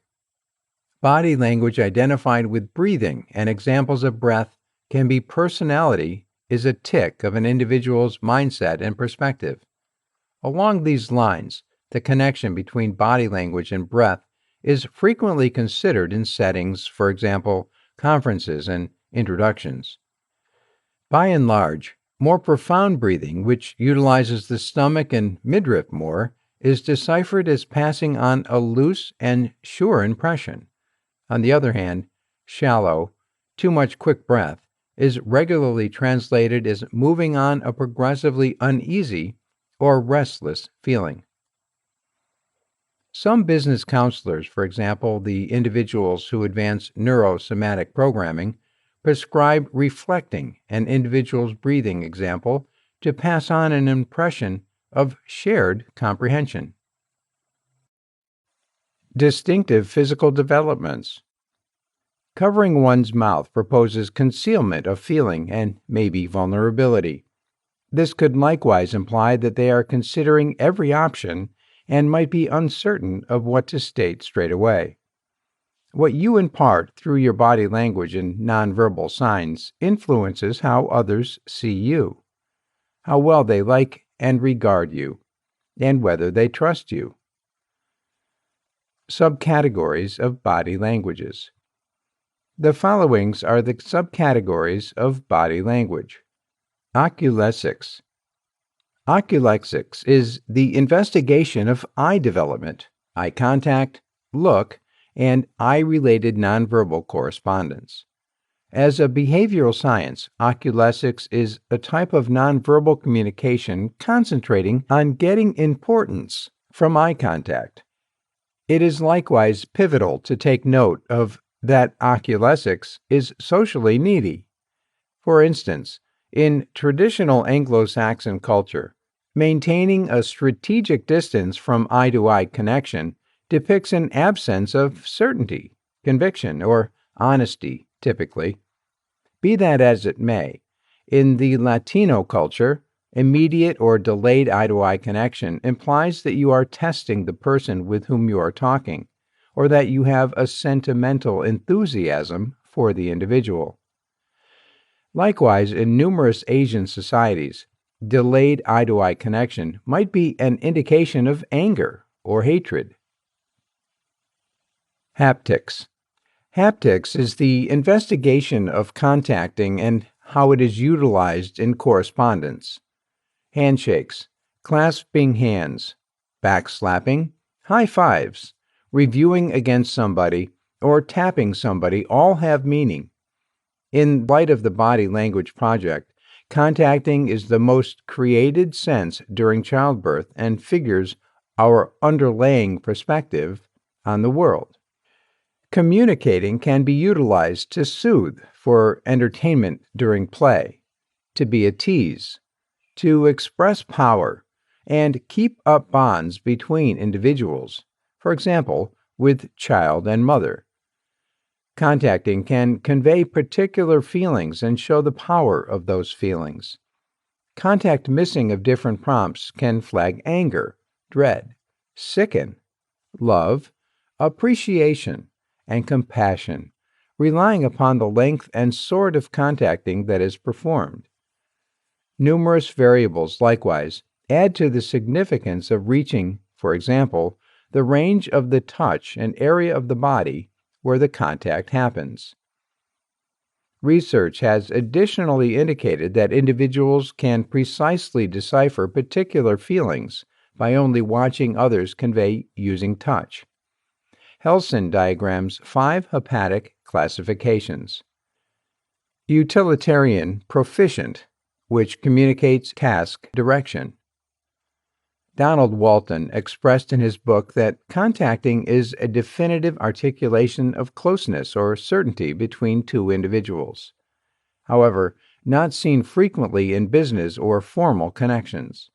Body language identified with breathing and examples of breath can be personality is a tick of an individual's mindset and perspective. Along these lines, the connection between body language and breath is frequently considered in settings, for example, conferences and introductions. By and large, more profound breathing, which utilizes the stomach and midriff more, is deciphered as passing on a loose and sure impression. On the other hand, shallow, too much quick breath is regularly translated as moving on a progressively uneasy or restless feeling. Some business counselors, for example, the individuals who advance neurosomatic programming, prescribe reflecting an individual's breathing example to pass on an impression of shared comprehension. Distinctive physical developments. Covering one's mouth proposes concealment of feeling and maybe vulnerability. This could likewise imply that they are considering every option and might be uncertain of what to state straight away. What you impart through your body language and nonverbal signs influences how others see you, how well they like and regard you, and whether they trust you. Subcategories of body languages. The followings are the subcategories of body language. Oculesics. Oculesics is the investigation of eye development, eye contact, look, and eye-related nonverbal correspondence. As a behavioral science, oculesics is a type of nonverbal communication concentrating on getting importance from eye contact. It is likewise pivotal to take note of that oculesics is socially needy. For instance, in traditional Anglo-Saxon culture, maintaining a strategic distance from eye-to-eye connection depicts an absence of certainty, conviction, or honesty, typically. Be that as it may, in the Latino culture, immediate or delayed eye-to-eye connection implies that you are testing the person with whom you are talking, or that you have a sentimental enthusiasm for the individual. Likewise, in numerous Asian societies, Delayed eye-to-eye connection might be an indication of anger or hatred. Haptics. Haptics is the investigation of contacting and how it is utilized in correspondence. Handshakes, clasping hands, backslapping, high fives, reviewing against somebody, or tapping somebody all have meaning. In light of the Body Language Project, contacting is the most created sense during childbirth and figures our underlying perspective on the world. Communicating can be utilized to soothe, for entertainment during play, to be a tease, to express power, and keep up bonds between individuals, for example, with child and mother. Contacting can convey particular feelings and show the power of those feelings. Contact missing of different prompts can flag anger, dread, sicken, love, appreciation, and compassion, relying upon the length and sort of contacting that is performed. Numerous variables, likewise, add to the significance of reaching, for example, the range of the touch and area of the body where the contact happens. Research has additionally indicated that individuals can precisely decipher particular feelings by only watching others convey using touch. Helson diagrams 5 hepatic classifications. Utilitarian proficient, which communicates task direction. Donald Walton expressed in his book that contacting is a definitive articulation of closeness or certainty between two individuals. However, not seen frequently in business or formal connections.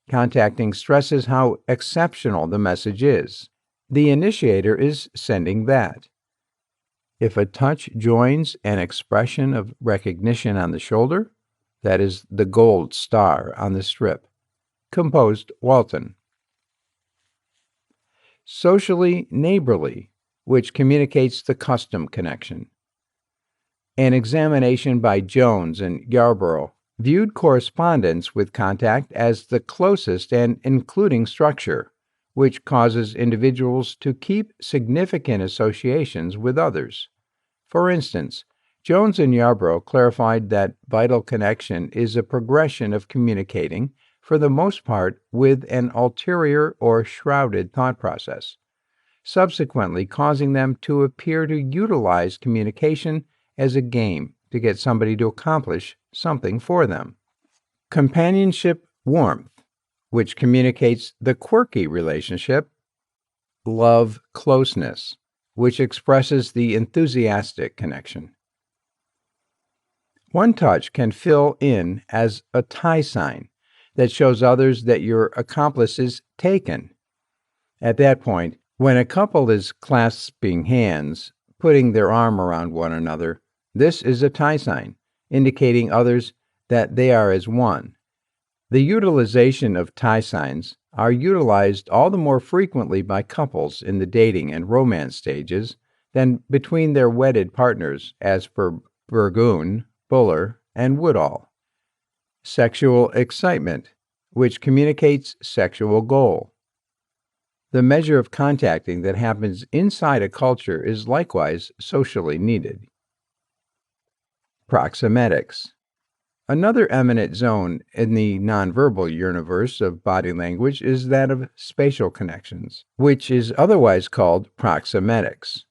Contacting stresses how exceptional the message is. The initiator is sending that. If a touch joins an expression of recognition on the shoulder, that is the gold star on the strip. Composed Walton. Socially neighborly, which communicates the custom connection. An examination by Jones and Yarborough viewed correspondence with contact as the closest and including structure, which causes individuals to keep significant associations with others. For instance, Jones and Yarborough clarified that vital connection is a progression of communicating, for the most part, with an ulterior or shrouded thought process, subsequently causing them to appear to utilize communication as a game to get somebody to accomplish something for them. Companionship warmth, which communicates the quirky relationship. Love closeness, which expresses the enthusiastic connection. One touch can fill in as a tie sign that shows others that your accomplice is taken. At that point, when a couple is clasping hands, putting their arm around one another, this is a tie sign, indicating others that they are as one. The utilization of tie signs are utilized all the more frequently by couples in the dating and romance stages than between their wedded partners, as per Burgoon, Buller, and Woodall. Sexual excitement, which communicates sexual goal. The measure of contacting that happens inside a culture is likewise socially needed. Proxemetics. Another eminent zone in the nonverbal universe of body language is that of spatial connections, which is otherwise called proxemetics.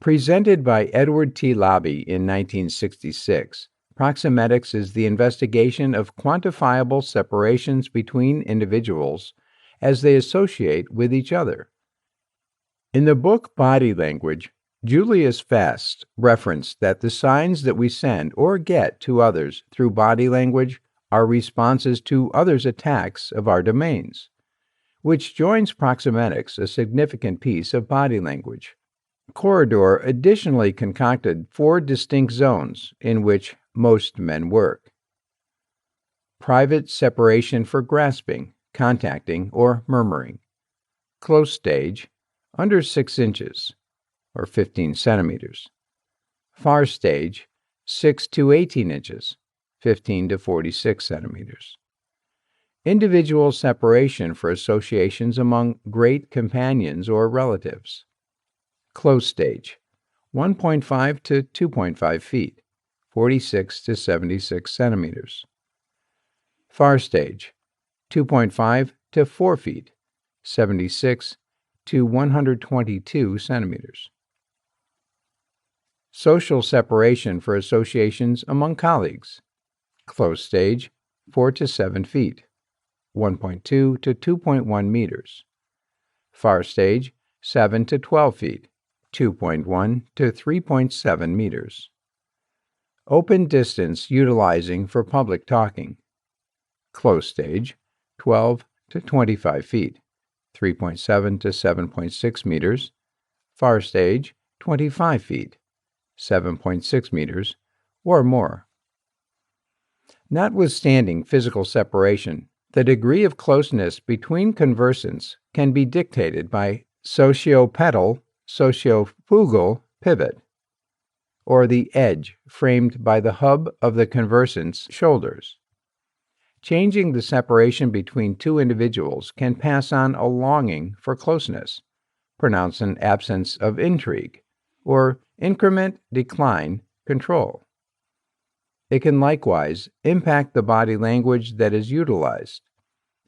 Presented by Edward T. Labbe in 1966, proxemetics is the investigation of quantifiable separations between individuals as they associate with each other. In the book Body Language, Julius Fast referenced that the signs that we send or get to others through body language are responses to others' attacks of our domains, which joins proxemetics, a significant piece of body language. Corridor additionally concocted 4 distinct zones in which most men work. Private separation for grasping, contacting, or murmuring. Close stage, under 6 inches, or 15 centimeters. Far stage, 6 to 18 inches, 15 to 46 centimeters. Individual separation for associations among great companions or relatives. Close stage, 1.5 to 2.5 feet, 46 to 76 centimeters. Far stage, 2.5 to 4 feet, 76 to 122 centimeters. Social separation for associations among colleagues. Close stage, 4 to 7 feet, 1.2 to 2.1 meters. Far stage, 7 to 12 feet, 2.1 to 3.7 meters. Open distance utilizing for public talking. Close stage, 12 to 25 feet, 3.7 to 7.6 meters. Far stage, 25 feet, 7.6 meters, or more. Notwithstanding physical separation, the degree of closeness between conversants can be dictated by sociopedal, sociofugal pivot, or the edge framed by the hub of the conversant's shoulders. Changing the separation between two individuals can pass on a longing for closeness, pronounce an absence of intrigue, or increment, decline, control. It can likewise impact the body language that is utilized.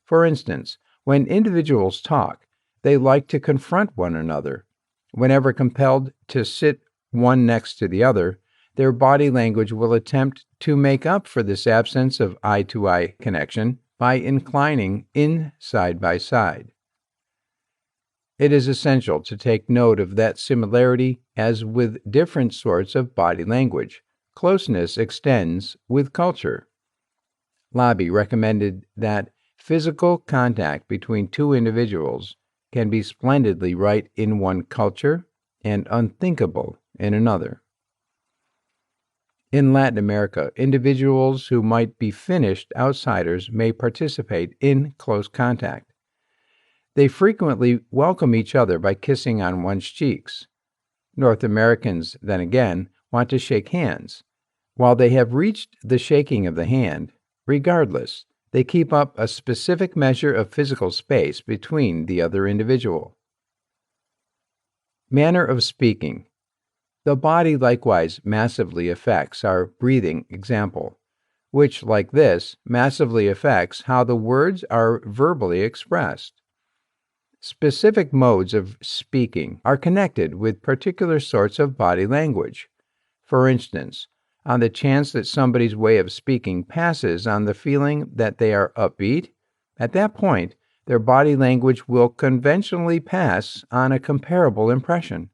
For instance, when individuals talk, they like to confront one another. Whenever compelled to sit one next to the other, their body language will attempt to make up for this absence of eye-to-eye connection by inclining in side by side. It is essential to take note of that similarity as with different sorts of body language. Closeness extends with culture. Labbe recommended that physical contact between two individuals can be splendidly right in one culture and unthinkable in another. In Latin America, individuals who might be finished outsiders may participate in close contact. They frequently welcome each other by kissing on one's cheeks. North Americans, then again, want to shake hands. While they have reached the shaking of the hand, regardless, they keep up a specific measure of physical space between the other individual. Manner of speaking. The body likewise massively affects our breathing example, which, like this, massively affects how the words are verbally expressed. Specific modes of speaking are connected with particular sorts of body language. For instance, on the chance that somebody's way of speaking passes on the feeling that they are upbeat, at that point, their body language will conventionally pass on a comparable impression.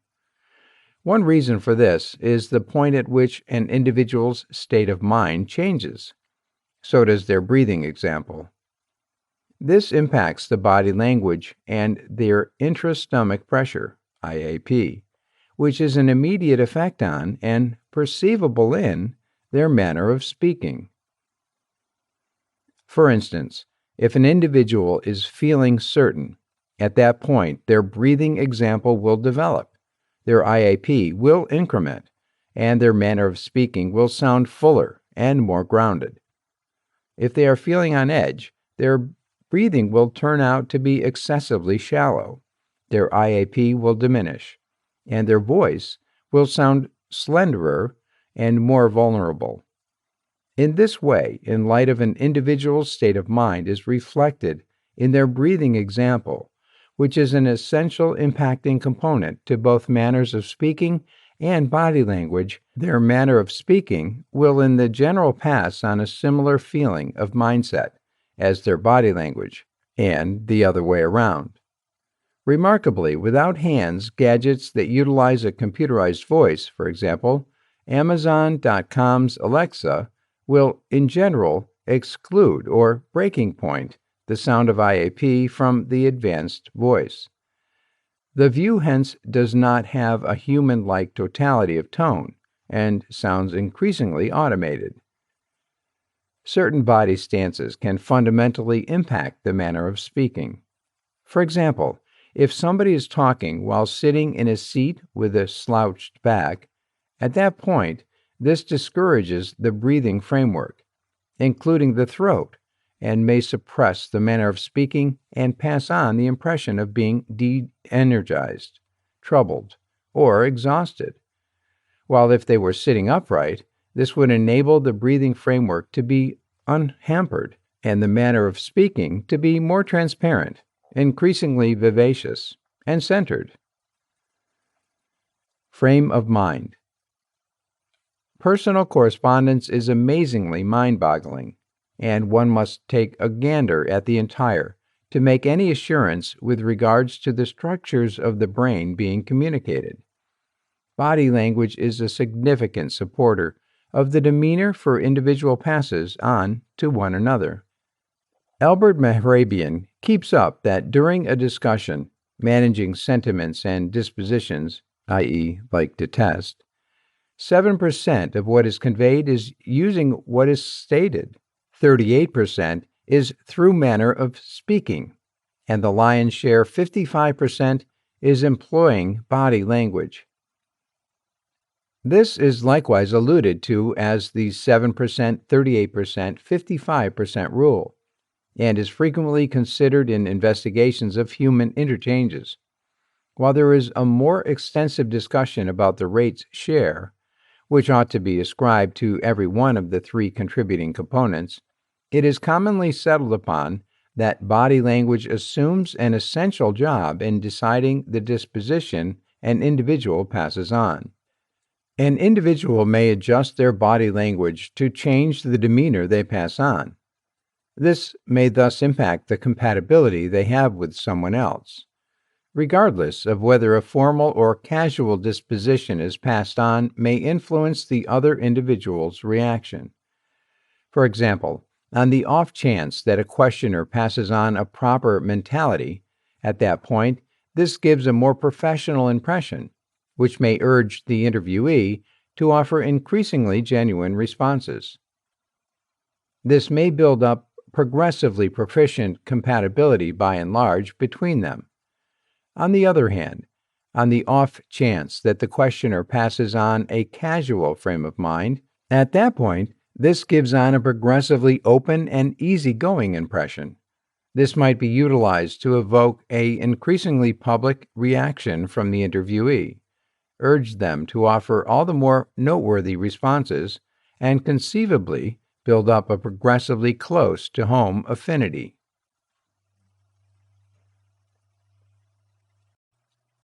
One reason for this is the point at which an individual's state of mind changes. So does their breathing example. This impacts the body language and their intrastomach pressure, IAP, which is an immediate effect on and perceivable in their manner of speaking. For instance, if an individual is feeling certain, at that point their breathing example will develop, their IAP will increment, and their manner of speaking will sound fuller and more grounded. If they are feeling on edge, their breathing will turn out to be excessively shallow, their IAP will diminish, and their voice will sound slenderer and more vulnerable. In this way, in light of an individual's state of mind is reflected in their breathing example, which is an essential impacting component to both manners of speaking and body language. Their manner of speaking will in the general pass on a similar feeling of mindset as their body language, and the other way around. Remarkably, without hands, gadgets that utilize a computerized voice, for example, Amazon.com's Alexa will, in general, exclude or breaking point the sound of IAP from the advanced voice. The view hence does not have a human-like totality of tone and sounds increasingly automated. Certain body stances can fundamentally impact the manner of speaking. For example, if somebody is talking while sitting in a seat with a slouched back, at that point, this discourages the breathing framework, including the throat, and may suppress the manner of speaking and pass on the impression of being de-energized, troubled, or exhausted. While if they were sitting upright, this would enable the breathing framework to be unhampered and the manner of speaking to be more transparent, increasingly vivacious, and centered. Frame of mind. Personal correspondence is amazingly mind-boggling, and one must take a gander at the entire to make any assurance with regards to the structures of the brain being communicated. Body language is a significant supporter of the demeanor for individual passes on to one another. Albert Mehrabian keeps up that during a discussion, managing sentiments and dispositions, i.e., like to test, 7% of what is conveyed is using what is stated, 38% is through manner of speaking, and the lion's share, 55%, is employing body language. This is likewise alluded to as the 7%, 38%, 55% rule, and is frequently considered in investigations of human interchanges. While there is a more extensive discussion about the rate's share, which ought to be ascribed to every one of the three contributing components, it is commonly settled upon that body language assumes an essential job in deciding the disposition an individual passes on. An individual may adjust their body language to change the demeanor they pass on. This may thus impact the compatibility they have with someone else, regardless of whether a formal or casual disposition is passed on may influence the other individual's reaction. For example, on the off chance that a questioner passes on a proper mentality, at that point, this gives a more professional impression, which may urge the interviewee to offer increasingly genuine responses. This may build up progressively proficient compatibility by and large between them. On the other hand, on the off chance that the questioner passes on a casual frame of mind, at that point, this gives on a progressively open and easygoing impression. This might be utilized to evoke an increasingly public reaction from the interviewee, urge them to offer all the more noteworthy responses, and conceivably build up a progressively close to home affinity.